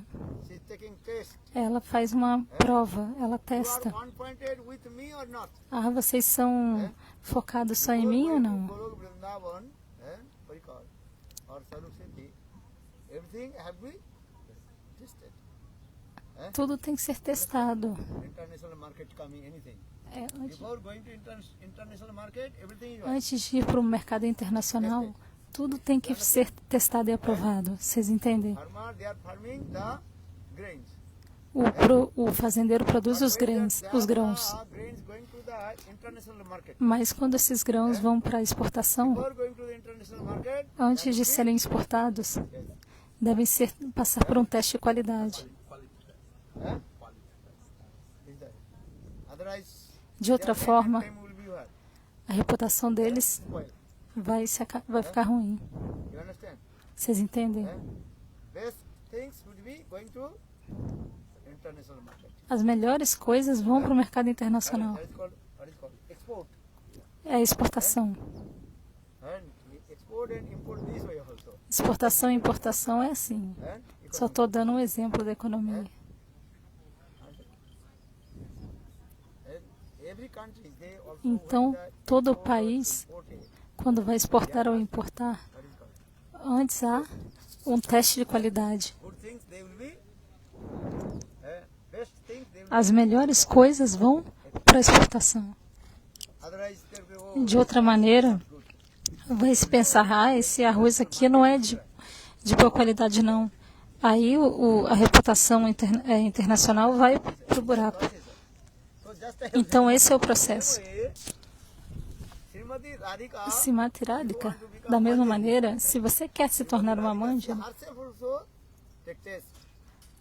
B: she is taking test.
A: ela faz uma prova, ela
B: You are
A: testa.
B: one pointed with me or not?
A: Ah, vocês são focados só em mim ou não?
B: Golok Vrindavan, Parikar, or Sarup Siddhi, everything have been tested.
A: Tudo tem que ser testado.
B: International market coming, anything.
A: Antes
B: Before going to international market, everything is
A: antes de ir para o mercado internacional, tudo tem que ser testado e aprovado. Vocês entendem?
B: farmer, they are farming the grains.
A: O fazendeiro produz os grãos.
B: Grains going to the international market.
A: Mas quando esses grãos vão para a exportação,
B: Before going to the international market,
A: antes de serem exportados, devem passar por um teste de qualidade.
B: is that. Otherwise,
A: De outra
B: their
A: forma,
B: time will be what?
A: a reputação deles
B: Spoil.
A: vai ficar ruim.
B: You understand?
A: Vocês entendem?
B: Best things would be going to international market.
A: As melhores coisas vão para o mercado internacional.
B: That is called, what is called export.
A: É a exportação.
B: And export and import this way also.
A: Exportação e importação é assim.
B: And
A: Só estou dando um exemplo da economia.
B: every country, they also
A: Então,
B: when the
A: todo o
B: export or
A: país,
B: import it,
A: quando vai exportar ou importar,
B: what is called
A: antes há um teste de qualidade.
B: good things they will be best things they will
A: As melhores coisas vão para a exportação.
B: otherwise they will be
A: De outra maneira, vai se pensar, esse arroz aqui não é de boa qualidade não. Aí a reputação internacional vai para o buraco.
B: so just
A: Então esse é o processo.
B: Srimati Radhika
A: Srimati Radhika, da mesma maneira, se você quer se tornar uma Manjari,
B: herself also take test.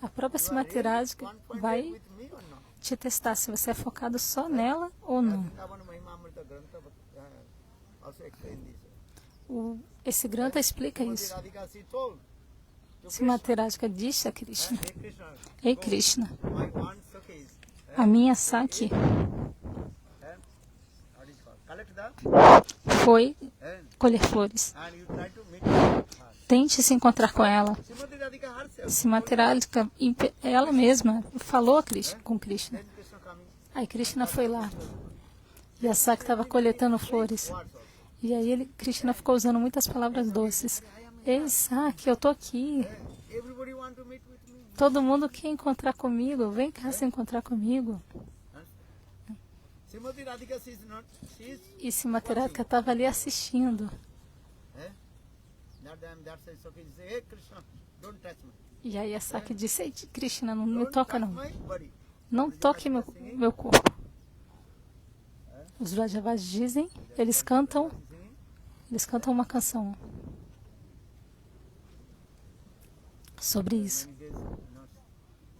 A: a própria
B: You are
A: Srimati
B: really
A: Radhika
B: one pointed
A: vai
B: with me or not?
A: te testar se você é focado só nela ou não.
B: Vrindavan Mahimamrita Grantha also explain this.
A: Esse Grantha explica
B: Srimati
A: isso.
B: Radhika she told to
A: Srimati Radhika disse a Krishna,
B: Hey Krishna,
A: Ei Krishna,
B: my one Sakhi is
A: a minha Sakhi,
B: what is called collect the
A: foi
B: and
A: colher flores.
B: you try to meet her.
A: Tente se encontrar com ela.
B: Srimati Radhika herself.
A: Srimati Radhika, ela mesma, falou a com Krishna.
B: Then Krishna coming.
A: Aí Krishna foi lá. E a Saki estava coletando flores.
B: Words also.
A: E aí Krishna ficou usando muitas palavras doces. Ei, Saki, eu tô aqui.
B: Everybody want to meet with me.
A: Todo mundo quer encontrar comigo. Vem cá se encontrar comigo.
B: Srimati Radhika, she is not. She is.
A: E Srimati Radhika estava ali assistindo.
B: That's why Saki say, hey Krishna, don't touch me.
A: E aí a Saki disse, ei, Krishna, não me
B: Don't
A: toca
B: touch
A: não.
B: my body.
A: Não toque meu corpo. Os Vrajavas dizem, eles cantam uma canção sobre isso.
B: Many days not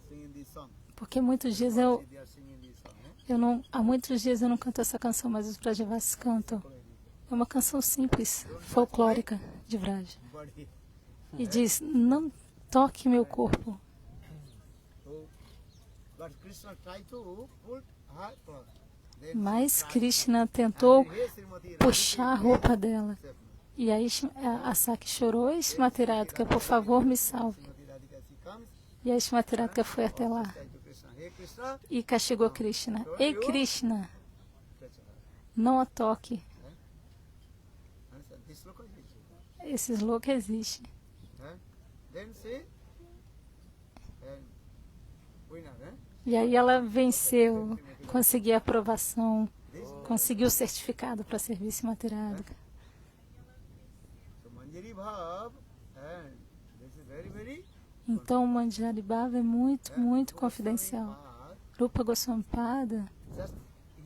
B: singing this song.
A: Porque muitos dias
B: They are singing this song.
A: há muitos dias eu não canto essa canção, mas os Vrajavas cantam. É uma canção simples, folclórica de Vraja.
B: Body.
A: E diz, não toque meu corpo.
B: So, but Krishna tried to put her clothes. Then
A: Mas Krishna tentou
B: hey Srimati
A: puxar a roupa dela.
B: Radhika.
A: E aí a Saki chorou, e Srimati Radhika, por favor, me salve.
B: Srimati Radhika, she comes.
A: E aí Srimati Radhika foi até lá
B: Tried to Krishna. Hey Krishna,
A: e castigou Krishna. Ei, Krishna,
B: touch her.
A: não a toque.
B: Understand? This look is
A: Esses loucos existem.
B: Then she winner,
A: E aí ela venceu, conseguiu a aprovação, conseguiu o certificado para servir Srimati Radhika.
B: So Manjari Bhav, and this is very, very
A: Então o Manjari Bhava é muito, muito confidencial.
B: Bhav.
A: Rupa Goswami Pada,
B: Just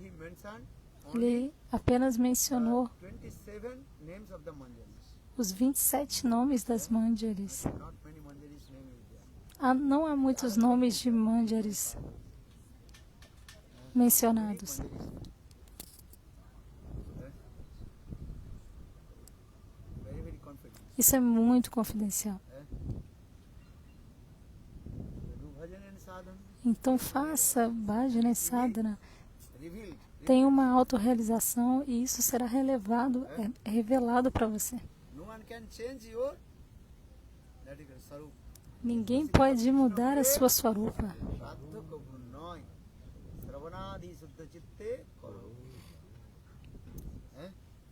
B: he mentioned only
A: ele apenas mencionou
B: 27 names of the Manjaris.
A: os 27 nomes das Manjaris.
B: Not many Manjaris name is there.
A: Não há muitos nomes de Manjaris mencionados.
B: Very, very confident.
A: Isso é muito confidencial.
B: Do bhajan and sadhana,
A: Então faça bhajana e sadhana.
B: revealed.
A: Tenha uma autorrealização e isso será revelado para você.
B: No one can change your that is sarup.
A: Ninguém pode mudar a sua swarupa.
B: Radha kabunnoy. Sravanadi suddha chitte karo.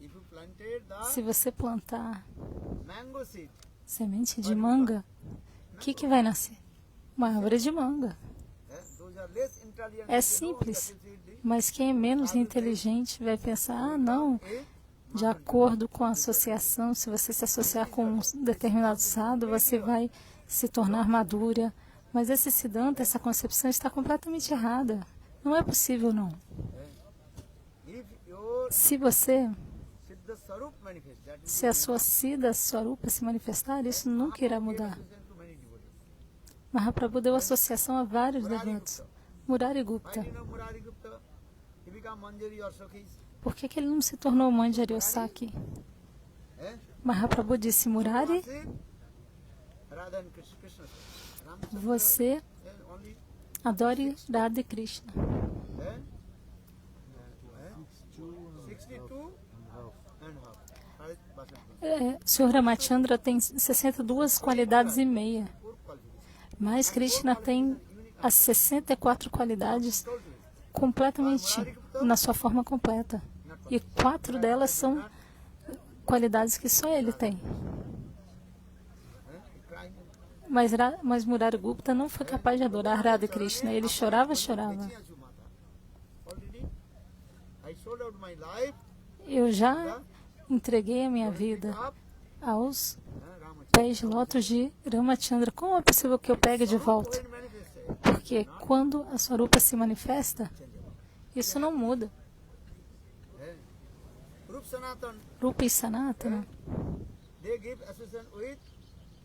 B: If you planted
A: Se
B: the
A: você plantar
B: mango seed,
A: semente de manga, o que vai nascer? Uma árvore de manga.
B: those are less intelligent.
A: É simples, mas quem é menos inteligente vai pensar, não, de acordo com a associação, se você se associar com um determinado sadhu, você vai se tornar madura. Mas esse siddhanta, essa concepção está completamente errada. Não é possível, não.
B: If your
A: Se você,
B: siddha sarup manifest, that is
A: se a sua siddha swarupa se manifestar, isso nunca irá mudar.
B: to many devotees.
A: Mahaprabhu deu associação a vários devotos. Murari
B: Why
A: Gupta.
B: do you know Murari Gupta? He became Manjari or Sakhis.
A: Por que ele não se tornou Manjari Osaki? Mahaprabhu disse, Murari,
B: Radha and Krishna. Ramachandra,
A: você
B: only
A: adore Radha e Krishna.
B: 62 and half. Harit Basant.
A: Sr. Ramachandra tem 62 qualidades e meia,
B: Four qualifications.
A: mas Krishna tem as 64 qualidades completamente na sua forma completa. E 4 delas são qualidades que só ele tem. Mas Murari Gupta não foi capaz de adorar Radha e Krishna. Ele chorava.
B: Already, I sold out my life.
A: Eu já entreguei a minha vida aos
B: Ramachandra.
A: pés de lótus de Ramachandra. Como é possível que eu pegue de volta?
B: When manifested,
A: Porque quando a Swarupa se manifesta, isso não muda.
B: Rup Sanatan,
A: Rupa e Sanatana,
B: they give association with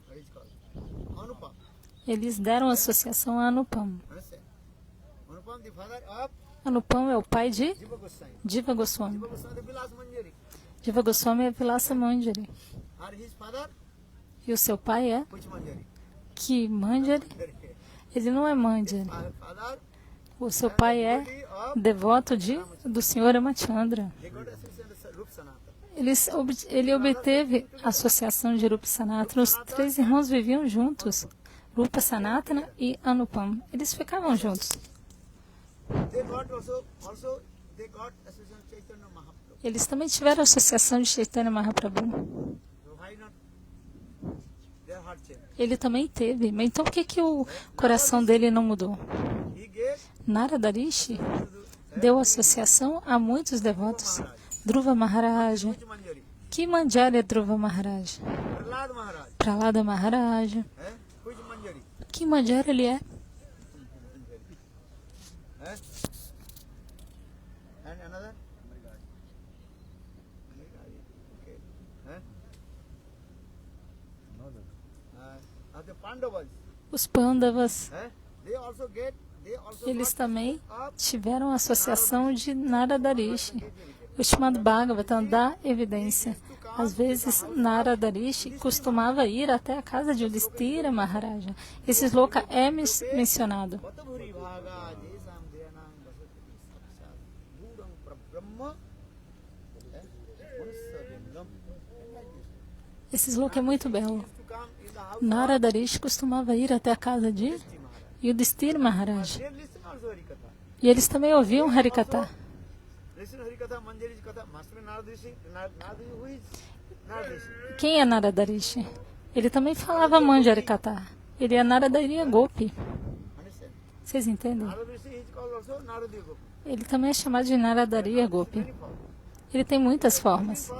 B: what is called Anupam.
A: eles deram associação a Anupam.
B: Understand? Anupam, the father of
A: Anupam é o pai de
B: Jiva Goswami.
A: Diva Goswami.
B: Jiva Goswami, the Vilas Manjari.
A: Diva Goswami é Vilasa Manjari.
B: Or his father,
A: E o seu pai é
B: which Manjari?
A: que Manjari, ele não é Manjari.
B: Father,
A: O seu pai é
B: devotee of
A: devoto do Senhor Ramachandra.
B: they got association
A: Ele obteve a associação de Rupa Sanatana. Os 3 irmãos viviam juntos, Rupa Sanatana e Anupam. Eles ficavam juntos. Eles também tiveram a associação de Chaitanya Mahaprabhu. Ele também teve. Mas então por que o coração dele não mudou? Narada Rishi deu associação a muitos devotos. Dhruva Maharaja. Que Manjari é Dhruva Maharaja? Prahlada Maharaja. Que Manjari ele é? Os Pandavas, eles também tiveram a associação de Narada Rishi. O Srimad Bhagavatam dá evidência. Às vezes, Narada Rishi costumava ir até a casa de Yudhishthira Maharaja. Esse sloka é mencionado. Esse sloka é muito belo. Narada Rishi costumava ir até a casa de Yudhishthira Maharaj. E eles também ouviam Harikatha. Quem é Narada Rishi? Ele também falava Manjari Katha. Ele é Narada Gopi. Vocês entendem? Ele também é chamado de Narada Gopi. Ele tem muitas formas.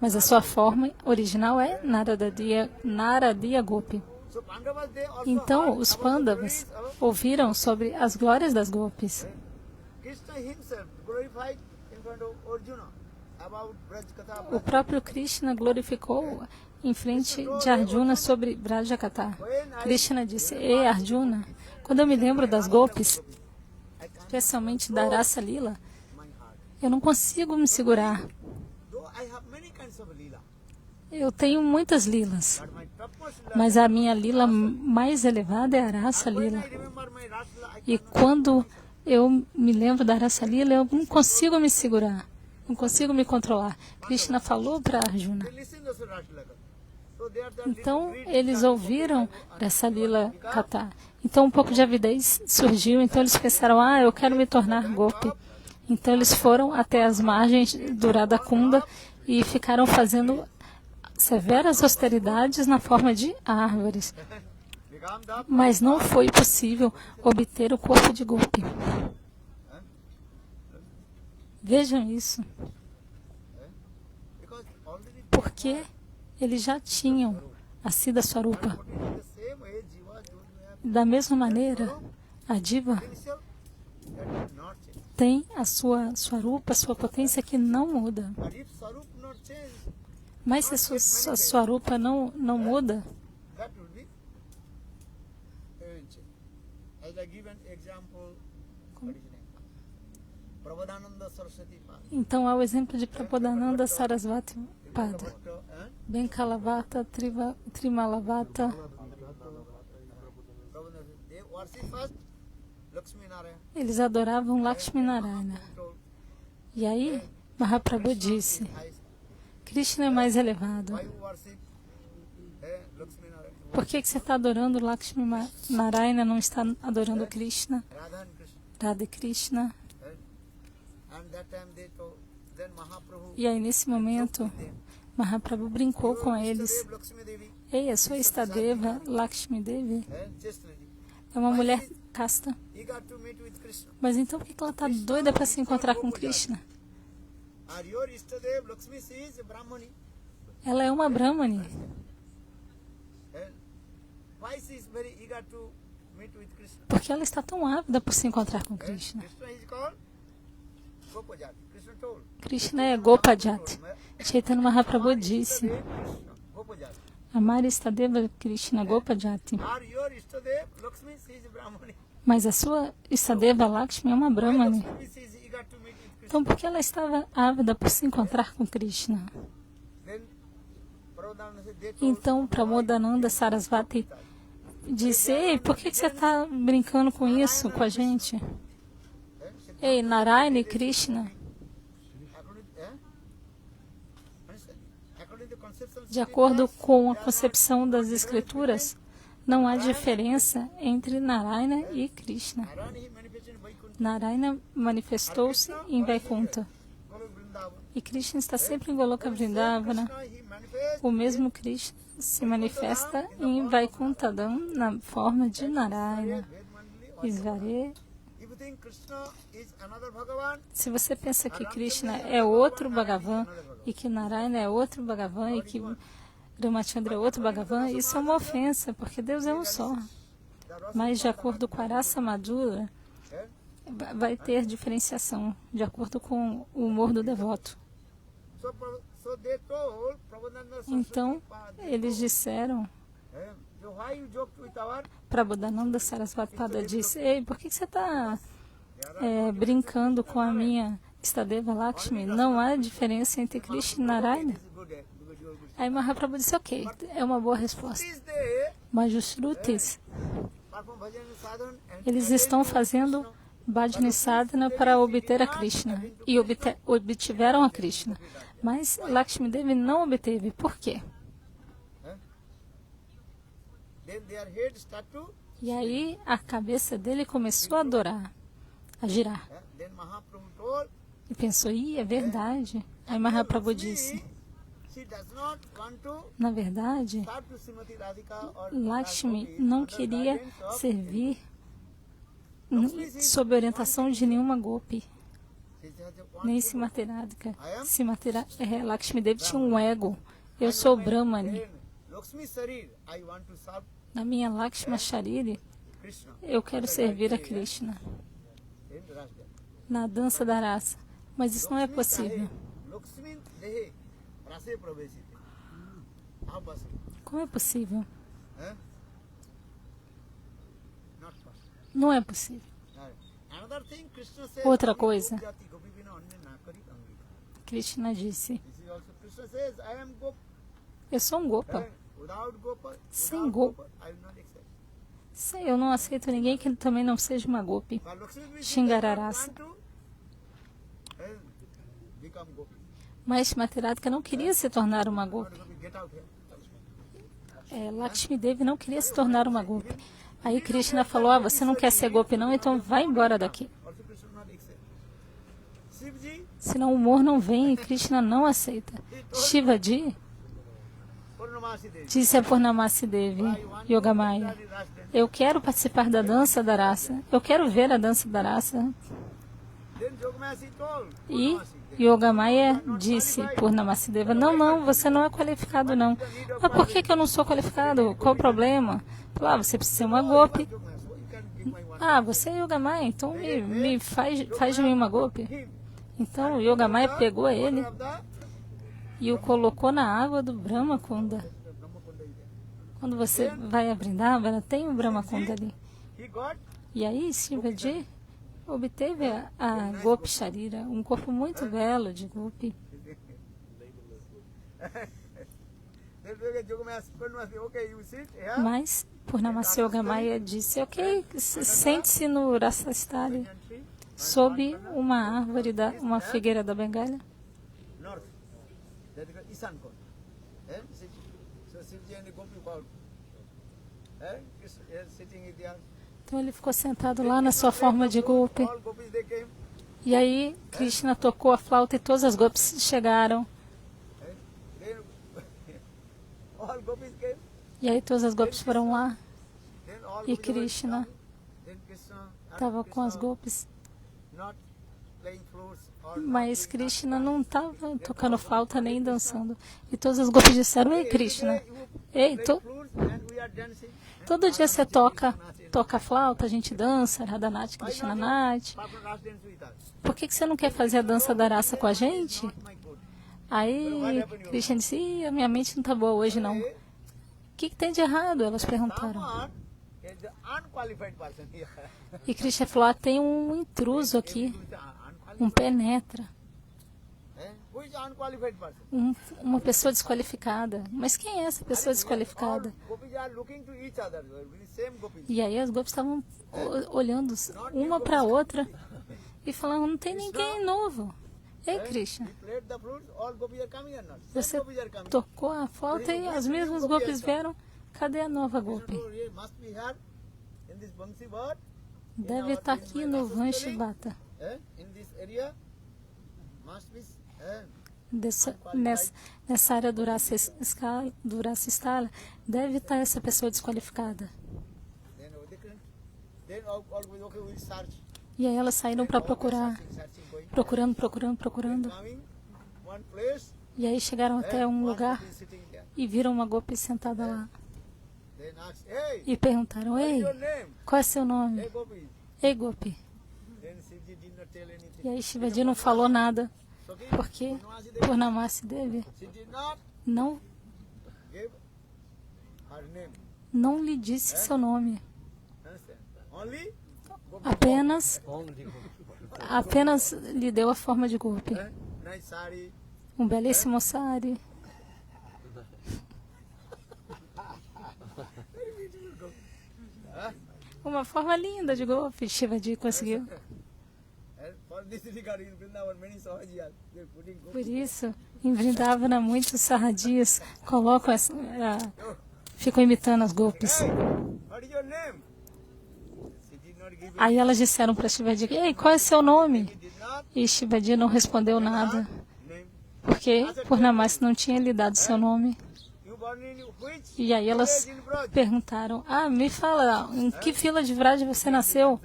A: Mas a sua forma original é Narada Gopi. Então, os Pandavas ouviram sobre as glórias das Gopis. O próprio Krishna glorificou em frente de Arjuna sobre Brajakatha. Krishna disse: Ei Arjuna, quando eu me lembro das Gopis, especialmente da Rasa Lila, eu não consigo me segurar. Eu tenho muitas lilas, mas a minha lila mais elevada é a Rasa Lila. E quando eu me lembro da Rasa Lila, eu não consigo me segurar, não consigo me controlar. Krishna falou para Arjuna. Então, eles ouviram Rasa Lila Katha. Então, um pouco de avidez surgiu. Então, eles pensaram, eu quero me tornar Gopi. Então, eles foram até as margens do Radhakunda e ficaram fazendo severas austeridades na forma de árvores. Mas não foi possível obter o corpo de Gopi. Vejam isso. Porque eles já tinham a Siddha Swarupa. Da mesma maneira, a Diva tem a sua Swarupa, a sua potência que não muda. Mas se a sua Swarupa não muda, então há o exemplo de Prabodhananda Sarasvati Pada, Benkalavata, Trimalavata. Eles adoravam Lakshmi Narayana. E aí, Mahaprabhu disse: Krishna é mais elevado. Por que você está adorando Lakshmi Narayana, não está adorando Krishna? Radha Krishna. E aí, nesse momento, Mahaprabhu brincou com eles. Ei, a sua Istadeva, Lakshmi Devi, é uma mulher casta. Mas então por que ela está doida para se encontrar com Krishna? Ela é uma Brahmani. Porque ela está tão ávida por se encontrar com Krishna. Krishna é Gopajati. Chaitanya Mahaprabhu disse: Amar Istadeva Krishna Gopajati. Mas a sua Istadeva Lakshmi é uma Brahmani. Então, por que ela estava ávida por se encontrar com Krishna? Então, Prabodhananda Sarasvati disse: Ei, por que você está brincando com isso, com a gente? Ei, Narayana e Krishna.
B: according to the conception
A: De acordo com a concepção das escrituras, não há diferença entre Narayana e Krishna.
B: Narayana he manifested in Vaikuntha,
A: Narayana manifestou-se em Vaikuntha
B: Golok Vrindavan.
A: e Krishna está sempre em Goloka Vrindavana.
B: Krishna he manifests
A: O mesmo Krishna se manifesta em Vaikuntadam na forma de Narayana.
B: Vedmandali.
A: Isvare.
B: If you think Krishna is another Bhagavan,
A: Se você pensa que Krishna é outro Bhagavan e que Narayana é outro Bhagavan e que Ramachandra é outro Bhagavan, isso é uma ofensa, porque Deus é um só. Mas de acordo com a raça madura, vai ter diferenciação, de acordo com o humor do devoto.
B: so they told Prabhupada
A: Então, eles disseram,
B: why you joked with our
A: Prabodhananda Sarasvati Pada disse, ei, por que você está brincando com a minha Istadeva Lakshmi? Não há diferença entre Krishna e Narayana?
B: good because you are good.
A: Aí Mahaprabhu disse, ok, é uma boa resposta.
B: These days
A: Mas os Shrutis,
B: perform bhajan and sadhana and
A: eles estão fazendo Bhajana Sadhana para obter a Krishna e obtiveram a Krishna. Mas Lakshmi Devi não obteve. Por quê?
B: then their head start to
A: E aí a cabeça dele começou a adorar, a girar.
B: then Mahaprabhu told
A: E pensou, é verdade. Aí Mahaprabhu disse,
B: she does not want to
A: na verdade,
B: start to Srimati Radhika or
A: Lakshmi não queria servir sob orientação de nenhuma Gopi, nem Srimati Radhika. Lakshmi Devi tinha um ego. Eu sou Brahmani.
B: Lakshmi Sarir, I want to serve
A: Na minha Lakshma Shariri,
B: Krishna
A: eu quero servir a Krishna
B: in Rasa.
A: na dança da raça. Mas isso não é possível.
B: Lakshmi Dehe Rase Pravesite. How possible?
A: Como é possível?
B: Eh? Not possible.
A: Não é possível.
B: Another thing, Krishna says,
A: Outra coisa,
B: Jati Gopi Vina Anya Nakari Angika.
A: Krishna disse,
B: This is also Krishna says, I am Gop.
A: eu sou um Gopa.
B: Without Gopa,
A: Sem
B: without
A: Gopa.
B: Gopa, I will not accept.
A: Sim, eu não aceito ninguém que também não seja uma Gopi.
B: But Lakshmi Devi
A: Xingararasa.
B: want to become Gopi.
A: Mas Materadika não queria se tornar uma Gopi.
B: Gopi, get out here.
A: Lakshmi Devi não queria se tornar uma Gopi. Aí Krishna falou, você não quer ser Gopi não, então vai embora daqui.
B: Also Krishna will not accept. Shivji,
A: Senão o humor não vem e Krishna não aceita. Shivaji
B: Purnamasi Devi.
A: disse a Purnamasi Devi, Yogamaya, eu quero participar da dança da raça. Eu quero ver a dança da raça.
B: Then Yogamasi told
A: E
B: Purnamasi Devi.
A: Yogamaya disse Purnamasi Deva, não, você não é qualificado não. Mas por que eu não sou qualificado? Qual o problema? Falou, você precisa ser uma Gopi.
B: Yogamasi, you can give my one.
A: Você é Yogamaya, então me faz de mim uma Gopi. Então o Yogamaya pegou ele
B: Of the
A: e o colocou na água do Brahma Kunda.
B: Brahmakunda is there.
A: Quando você vai a Vrindavana, tem o Brahma Kunda ali.
B: He got
A: E aí Shivaji obteve a Gopi Sharira, um corpo muito belo de Gopi.
B: then Yogamasi, Purnamasi, okay, you sit here.
A: Mas Purnamasi Yogamaya disse, ok, sente-se no Rasastali, sob uma árvore, uma figueira da Bengalha.
B: North. That is called Isan Kund. So Shivji and the Gopi called. Sitting in there.
A: Então ele ficou sentado lá na sua forma de Gopi.
B: All Gopis they came.
A: E aí Krishna tocou a flauta e todas as Gopis chegaram.
B: Then all Gopis came.
A: E aí todas as Gopis foram lá.
B: Then all
A: E
B: Gopis
A: Krishna
B: then Krishna
A: estava com as Gopis.
B: not playing flutes or
A: Mas Krishna não estava tocando flauta nem dançando. E todas as Gopis disseram, ei Krishna, ei,
B: flutes and we are dancing.
A: todo dia você toca flauta, a gente dança, Radhanati, Krishnanati.
B: Perform last dance with us.
A: Por que você não quer fazer a dança da raça com a gente?
B: Not my good.
A: Aí Krishna disse, a minha mente não tá boa hoje não. O que tem de errado? Elas perguntaram.
B: Someone is the unqualified person here.
A: E Krishna falou, tem um intruso aqui,
B: Who is the unqualified?
A: um penetra,
B: Who is the unqualified person?
A: uma pessoa desqualificada. Mas quem é essa pessoa desqualificada?
B: Gopis are looking to each other. Same Gopis.
A: E aí as Gopis estavam olhando uma para a outra e falando, não tem ninguém novo. Ei, Krishna,
B: He played the flute, all gopis are coming or not?
A: você
B: Same gopis are coming.
A: tocou a flauta e as mesmas golpes vieram. Cadê a nova golpe?
B: So it must be here in this Bansi Bhat,
A: Deve estar aqui no Vanshi Bata.
B: in this area, must be
A: Nessa área do Rasa Sthala, deve estar essa pessoa desqualificada.
B: then all gopis, okay, we'll search.
A: E aí elas saíram para procurar,
B: Going.
A: procurando.
B: Coming, one place,
A: E aí chegaram até um
B: one
A: lugar
B: gopi sitting there.
A: e viram uma golpe sentada lá.
B: Then asked, hey,
A: E perguntaram,
B: what is
A: ei,
B: your name?
A: qual é seu nome?
B: Hey, gopi.
A: Ei, Gopi.
B: Then Shivji did not tell anything.
A: E aí Shivaji não falou nada,
B: Okay?
A: porque Purnamasi Devi
B: She did not
A: não,
B: give her name.
A: não lhe disse seu nome.
B: Understand? Only
A: Apenas lhe deu a forma de Gopi.
B: nice sari.
A: Um belíssimo sari. Uma forma linda de Gopi. Shivaji conseguiu.
B: And for this regard in Vrindavan, many Sahajiyas, they are putting
A: Por
B: gopi.
A: isso, em Vrindavana, muitos sarradias colocam ficam imitando as golpes.
B: Hey, what is your name? She did not give
A: Aí elas disseram para Shivaji, ei, qual é seu nome?
B: He did not
A: E Shivaji não respondeu nada,
B: name.
A: porque Purnamasi não tinha lhe dado seu nome.
B: You born in which
A: E aí elas
B: village in Braj?
A: perguntaram, me fala, em que fila de Vraj você nasceu?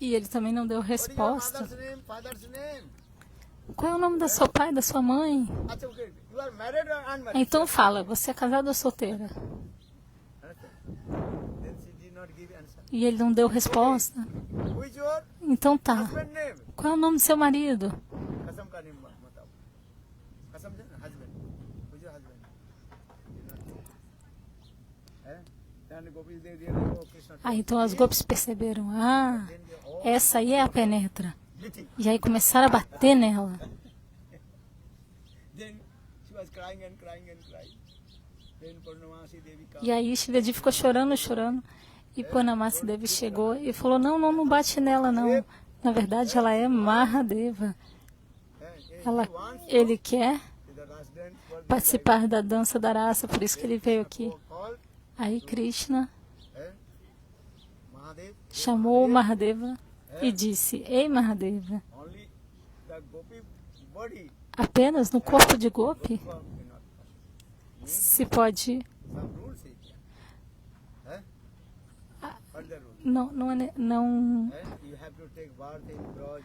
A: E ele também não deu
B: What is your
A: resposta.
B: mother's name, father's name?
A: Qual é o nome do seu pai, da sua mãe?
B: Acha, okay. You are married or unmarried?
A: Então fala, você é casada ou solteira?
B: Understand? Then she did not give answer.
A: E ele não deu resposta.
B: Who is your
A: Então tá,
B: husband name?
A: qual é o nome do seu marido?
B: Kasam ka name बताओ. Kasam is husband. Who is your husband? Did not know. Then the gopis they realized, oh Krishna.
A: Aí então as golpes perceberam,
B: Then they all
A: essa aí é a penetra.
B: beating.
A: E aí começaram a bater nela.
B: Then she was crying and crying and crying. Then Purnamasi Devi
A: E
B: came.
A: aí Shivaji ficou chorando, chorando. E Purnamasi Devi chegou e falou, não bate nela não. Na verdade ela é Mahadeva. Ele quer
B: The last dance was
A: participar da dança da raça, por isso que ele veio aqui.
B: called
A: Aí Krishna
B: Mahadev.
A: chamou Mahadeva e disse, ei Mahadeva,
B: Only the gopi body
A: apenas no corpo de Gopi
B: cannot.
A: se pode...
B: Some rules is there. What the rule? You have to take bath in Braj.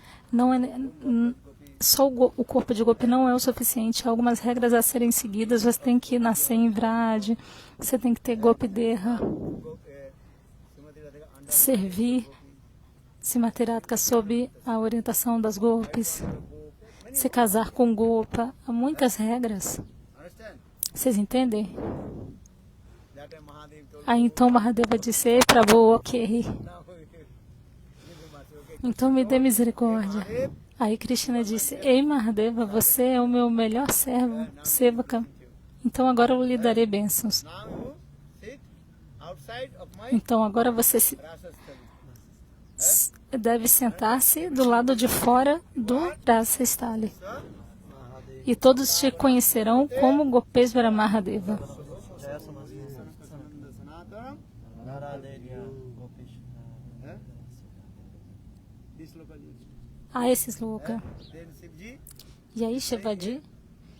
A: Só o corpo de Gopi não é o suficiente. Há algumas regras a serem seguidas. Você tem que nascer em Vraj, você tem que ter Gopi Derra, servir Simati-Radhika sob a orientação das Gopis, se casar com Gopa. Há muitas regras.
B: Understand?
A: Vocês entendem?
B: That time Mahadev told
A: Aí então Mahadeva disse, ei Prabhu, ok.
B: now okay.
A: Então me dê misericórdia.
B: Mahadev,
A: Aí Krishna disse, ei Mahadeva, você é o meu melhor servo, Sevaka. Então agora eu lhe darei bênçãos.
B: now you sit outside of my
A: Então agora você
B: Rasa Stali.
A: deve sentar-se do lado de fora do Rasa Stali.
B: Sir,
A: E todos te conhecerão como Gopesvara Mahadeva.
B: Sanatana, this local is.
A: Esse sloka.
B: Then Shivji,
A: E aí Shivaji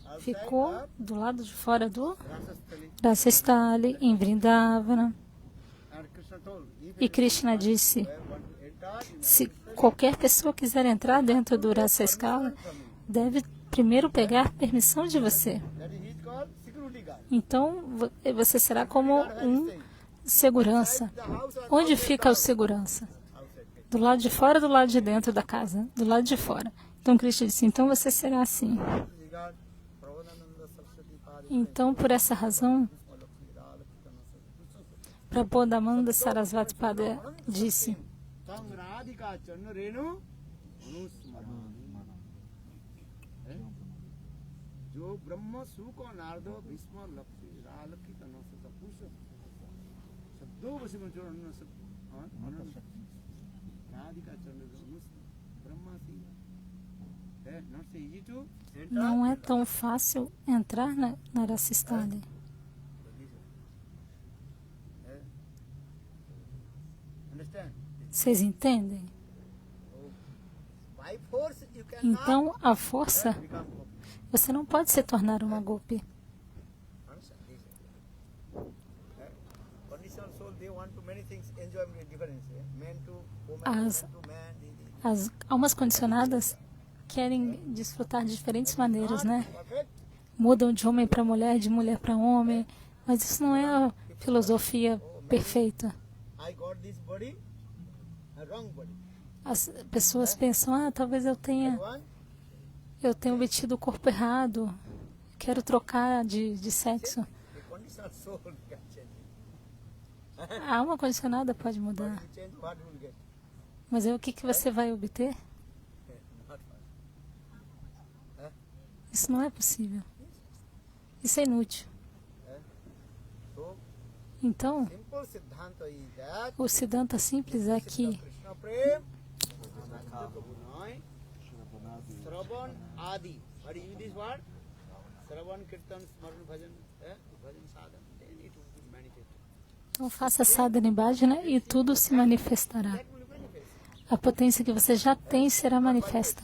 B: outside
A: ficou
B: of
A: do lado de fora do
B: Rasa Stali.
A: Rasa Stali, em Vrindavana.
B: And Krishna told, if
A: E Krishna disse,
B: you want to enter, you
A: se qualquer pessoa quiser entrar dentro do Rasa Skala, deve primeiro pegar permissão de você.
B: that is he is called security guard.
A: Então você será como um segurança.
B: The house or
A: Onde fica o segurança?
B: outside.
A: Do lado de fora ou do lado de dentro da casa? Do lado de fora. Então Krishna disse, então você será assim.
B: Security guard, Prabodhananda Saraswati Pari,
A: Então por essa razão, Prabodhamanda Sarasvati Pada disse,
B: Tam Radhika Channa Renu Anusmarana. जो ब्रह्म सुख नारदो भीष्म लक्ष्मी रालकी तनोस सपुष शब्दों वशी में जो राधिका चंद्र ब्रह्मा सी Not so easy to enter.
A: Não é tão fácil entrar na Rasa Stali.
B: Understand?
A: Vocês entendem?
B: By force you cannot
A: Então, a força,
B: become gopi.
A: você não pode se tornar uma Gopi.
B: Understand? Conditional soul, they want to many things, enjoy difference. Man to woman, woman
A: As-
B: to man.
A: As almas condicionadas querem desfrutar de diferentes maneiras, né?
B: Perfect?
A: Mudam de homem para mulher, de mulher para homem, mas isso não é a filosofia perfeita.
B: I got this body, a wrong body.
A: As pessoas pensam, talvez eu tenha
B: One,
A: obtido o corpo errado, quero trocar de sexo.
B: the conditional soul can change.
A: A alma condicionada pode mudar,
B: You change, what you will get?
A: mas aí o que você vai obter?
B: Not fast.
A: Isso não é possível. Isso é inútil.
B: So,
A: Então,
B: simple Siddhanta is that
A: o Siddhanta simples é que
B: Krishna Prem, Sravan Adi. What is this word? Sravan Kirtan Smaran Bhajan, Bhajan Sadhan. Then it will be manifested.
A: então faça sadhana e bhajana e tudo se manifestará.
B: That will manifest.
A: A potência que você já tem será manifesta.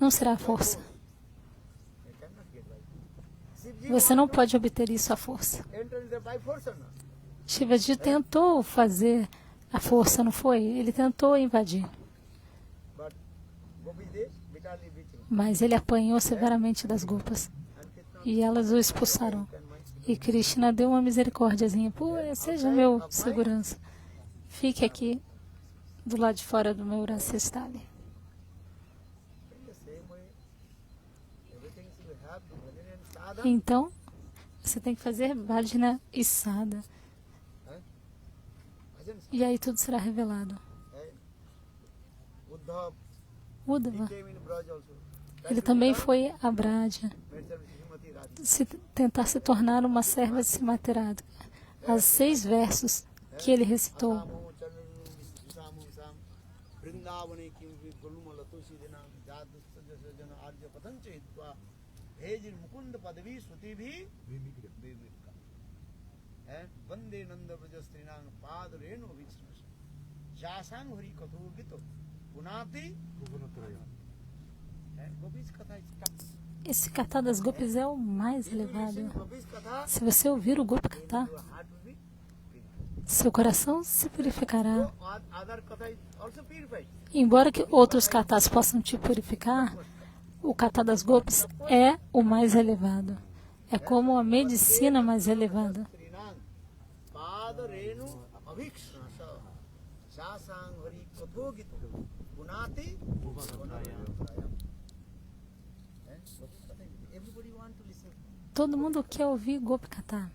A: Não será a força.
B: You cannot get by. Shivji
A: Você não pode obter isso à força.
B: enter in the by force or not?
A: Shivaji tentou fazer a força, não foi? Ele tentou invadir.
B: But Gopi is bitterly beaten.
A: Mas ele apanhou severamente das Gopas.
B: And Krishna
A: E elas o expulsaram.
B: can mind.
A: E Krishna deu uma misericórdiazinha. Pô, seja meu segurança. Fique aqui do lado de fora do meu Rasa Stali.
B: In the same way, everything you have to bhajan and sadhana.
A: Então, você tem que fazer bhajana e sadhana.
B: Bhajan
A: E aí tudo será revelado.
B: Uddhav,
A: Uddhava,
B: he came in Braj also.
A: ele também foi a Braja,
B: Made service Srimati Radhika.
A: tentar se tornar uma serva de Srimati Radhika. As 6 versos que ele recitou.
B: Asamo, Chananu, Visamu, Sam, Vrindavane, Kimvi, Golumala, Tusi, Dina, Jadus, Sajana, Arja, Patancha, Hitva, Hejir, Mukunda, Padavi, Sutivi, Vivika. And Vande Nanda Vrajastrinang, Pada Renu, Vishnas. Jasang Hari Kathu Gito, Punati, and Gopi's Katha is tough.
A: Esse Katha das Gopis é o mais
B: If you listen
A: elevado.
B: Gopi's Katha,
A: Se você ouvir o Gopi Katha,
B: your heart will be purified.
A: seu coração se purificará.
B: So, other Katha is also purified.
A: Embora que outros Kathas possam te purificar, o Katha das Gopis é o mais elevado. É como a medicina mais elevada.
B: Srinang, Pada Renu, Avikshnasa, Shasang Hari Kathogito, Punati, everybody want to listen.
A: Todo mundo quer ouvir Gopi Katha.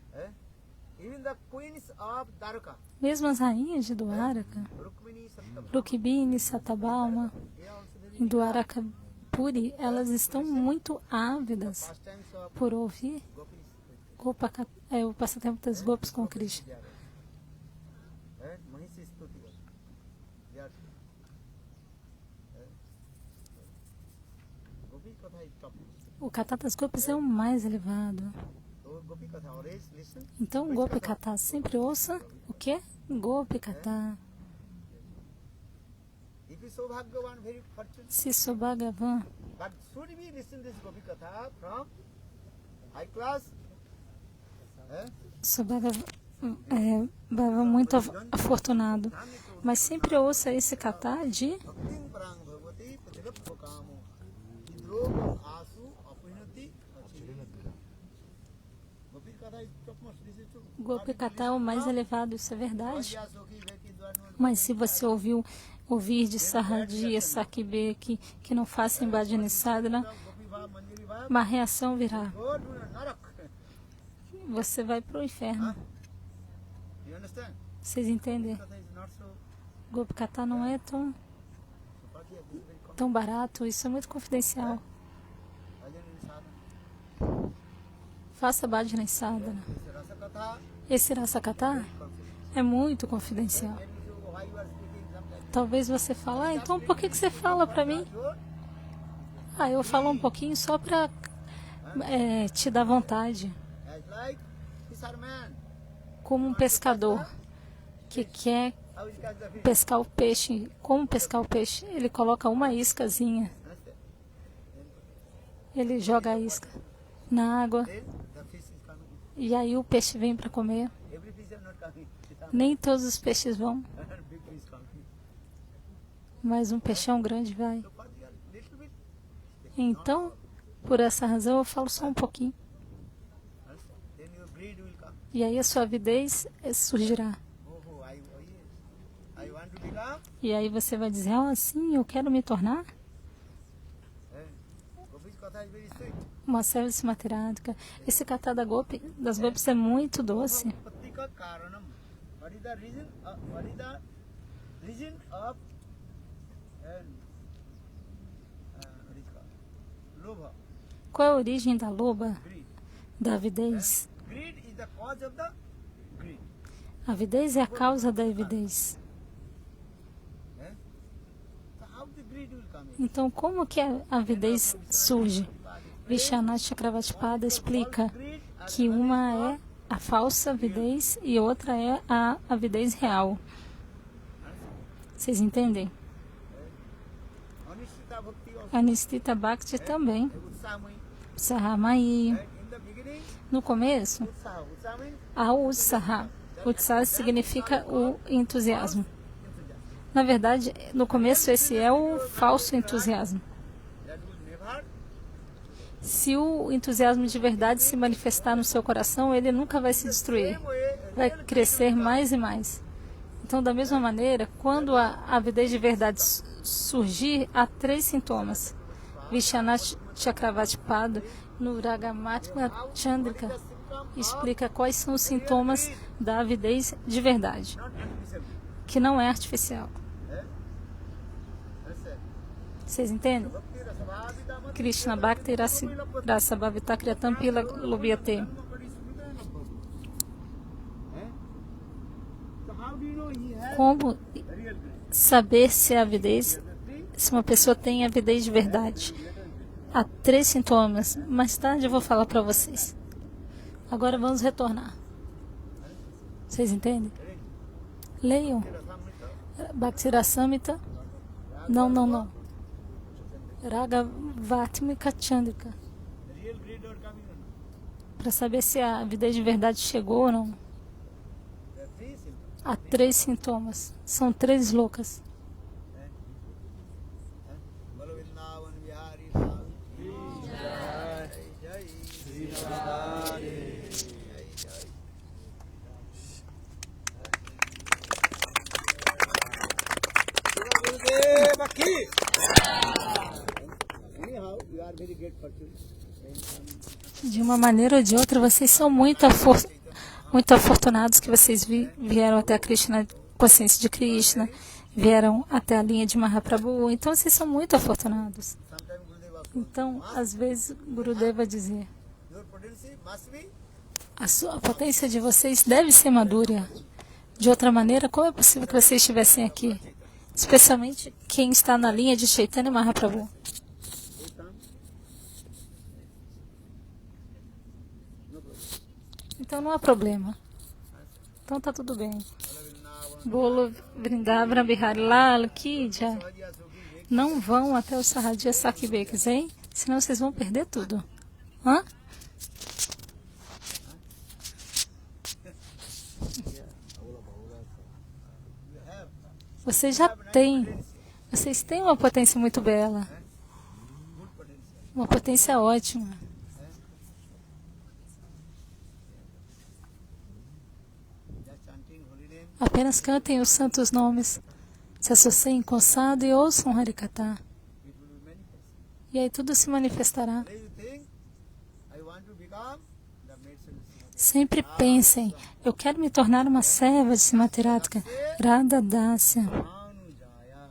B: Even the queens of Dwarka,
A: Mesmo as rainhas de Dwaraka,
B: Rukmini, Satyabhama,
A: Rukmini, Satyabhama,
B: they are also very
A: em Dwaraka Puri, elas estão muito ávidas
B: pastimes of
A: por ouvir
B: Gopis.
A: o passatempo das Gopis com Krishna.
B: Manishi Stuti. They are Gopi Katha is top.
A: O Katha das Gopis é o mais elevado.
B: So Gopi Katha, always listen.
A: Então, Gopi Katha, sempre ouça o quê? Gopi Katha.
B: If you so Bhagavan, very fortunate.
A: Se sou Bhagavan,
B: But should we listen this Gopi Katha from high class?
A: sou Bhagavan muito afortunado. Mas sempre ouça esse Katha de
B: Bhaktin Prang Bhagavati Patirappa Kamo Hidrogam Asu Apinati Achirati. Gopi Katha is topmost. This is true.
A: Gopi Katha é o mais elevado, isso é verdade.
B: Vajya Sokhi Veki Dvarno.
A: Mas se você ouvir de Sahajiya, Sakibé, que não façam bhajana e sadhana,
B: Gopi Bhav Manjari Bhav.
A: uma reação virá.
B: Go to the Narak.
A: Você vai para o inferno.
B: You understand?
A: Vocês entendem?
B: Katha is not so.
A: Gopi Katha não é tão
B: Bhagya is very
A: tão barato, isso é muito confidencial.
B: Bhajan and sadhana.
A: Faça bhajana e sadhana.
B: This Rasa Katha.
A: Esse Rasa Katha é muito confidencial.
B: Then you know why you are speaking sometimes.
A: Talvez você fale, então por que você fala para mim?
B: Sure.
A: eu falo um pouquinho só para te dar vontade.
B: As like fisherman.
A: Como um pescador que quer
B: How is catch the fish?
A: pescar o peixe. Como pescar o peixe? Ele coloca uma iscazinha.
B: Understand?
A: Ele joga a isca na água
B: Then the fish is coming.
A: e aí o peixe vem para comer.
B: Every fish are not coming.
A: Nem todos os peixes vão,
B: Big fish coming.
A: mas um peixão grande vai.
B: So for the little bit,
A: Então, por essa razão, eu falo só um pouquinho.
B: understand? Then your greed will come.
A: E aí a sua avidez surgirá.
B: Oh, yes. I want to become.
A: E aí você vai dizer, sim, eu quero me tornar
B: Gopi's katha is very sweet.
A: uma serva simaterática. Esse kata da Gopi, das Gopis é muito doce.
B: Pattika karanam. What is the reason? What is the reason of what is called? Lobha,
A: Qual é a origem da loba,
B: greed.
A: da avidez?
B: Greed is the cause of the greed.
A: A avidez é a causa da avidez.
B: So how the greed will come in?
A: Então, como que a avidez surge? Vishwanath Chakravartipada explica que uma é a falsa avidez e outra é a avidez real. Vocês entendem?
B: Anishita bhakti also.
A: Anistita Bhakti também.
B: Utsamai.
A: Sahamai.
B: In the beginning,
A: No começo,
B: utsaha. Utsaha means
A: há o Utsaha. Utsaha significa o entusiasmo.
B: enthusiasm.
A: Na verdade, no começo esse é o falso entusiasmo.
B: That will never.
A: Se o entusiasmo de verdade se manifestar no seu coração, ele nunca vai se destruir. Vai crescer mais e mais. Então, da mesma maneira, quando a avidez de verdade surgir, há 3 sintomas. Vishwanath Chakravartipada, no Ragamatma Chandrika, explica quais são os sintomas da avidez de verdade,
B: Not artificial.
A: que não é artificial.
B: Understand?
A: Vocês entendem?
B: Bhakti rasavadidama.
A: Krishna Bhakti Rasa Bhavita Kriyatam Pila Lobhyate.
B: So how do you know he has
A: Como
B: real greed?
A: saber se a avidez, se uma pessoa tem avidez de verdade? Há 3 sintomas. Mais tarde eu vou falar para vocês. Agora vamos retornar. Vocês entendem? Leiam. Bhakti Rasamrita. Não. Ragavatmika Chandrika.
B: Real greed are coming or not?
A: Para saber se a avidez de verdade chegou ou não.
B: There are 3 symptoms.
A: Há 3 sintomas. São 3 loucas.
B: Bolo Vrindavan Vihari Sahib. Jai Sri Radhe. Jai. Gurudev Akhi. Anyhow, you are very great fortune.
A: De uma maneira ou de outra, vocês são muito afortunados que vocês vieram até a Krishna, consciência de Krishna, vieram até a linha de Mahaprabhu. Então, vocês são muito afortunados.
B: Sometimes Gurudev also.
A: Então, às vezes, Gurudeva vai dizer,
B: Your potency must be
A: a potência de vocês deve ser madura. De outra maneira, como é possível que vocês estivessem aqui? Especialmente quem está na linha de Chaitanya Mahaprabhu. Então não há problema. Então tá tudo bem. Bolo Vrindavan Bihari Lal Ki Jai. Não vão até o Sahaja Sakibekes, hein? Senão vocês vão perder tudo. Hã? Vocês já têm. Vocês têm uma potência muito bela. Uma potência ótima.
B: just chanting holy name.
A: Apenas cantem os santos nomes. Se associem com o sadhu e ouçam Harikatha.
B: It will be manifest.
A: E aí tudo se manifestará.
B: Whenever you think, I want to become the maid service.
A: Sempre pensem, eu quero me tornar uma serva de Simaterática. Radha Dasya.
B: Anujaya.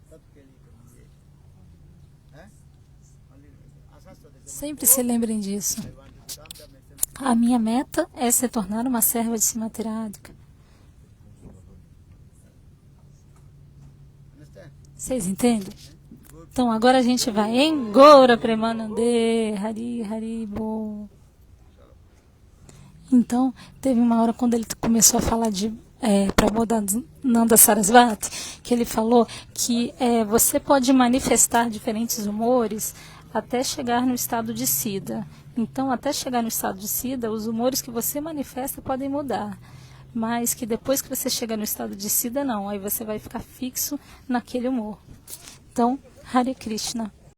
B: Tatkeli kariye. Only asasta de
A: Sempre se lembrem disso.
B: I want to become the maid service.
A: A minha meta é se tornar uma serva de Simaterática.
B: Understand?
A: Vocês entendem?
B: Good.
A: Então agora a gente vai em Gaura Premanande, Hari Hari Bo. Então teve uma hora quando ele começou a falar de Prabodhananda Sarasvati, que ele falou que você pode manifestar diferentes humores até chegar no estado de Siddha. Então, até chegar no estado de Siddha, os humores que você manifesta podem mudar. Mas que depois que você chega no estado de Siddha, não. Aí você vai ficar fixo naquele humor. Então, Hare Krishna.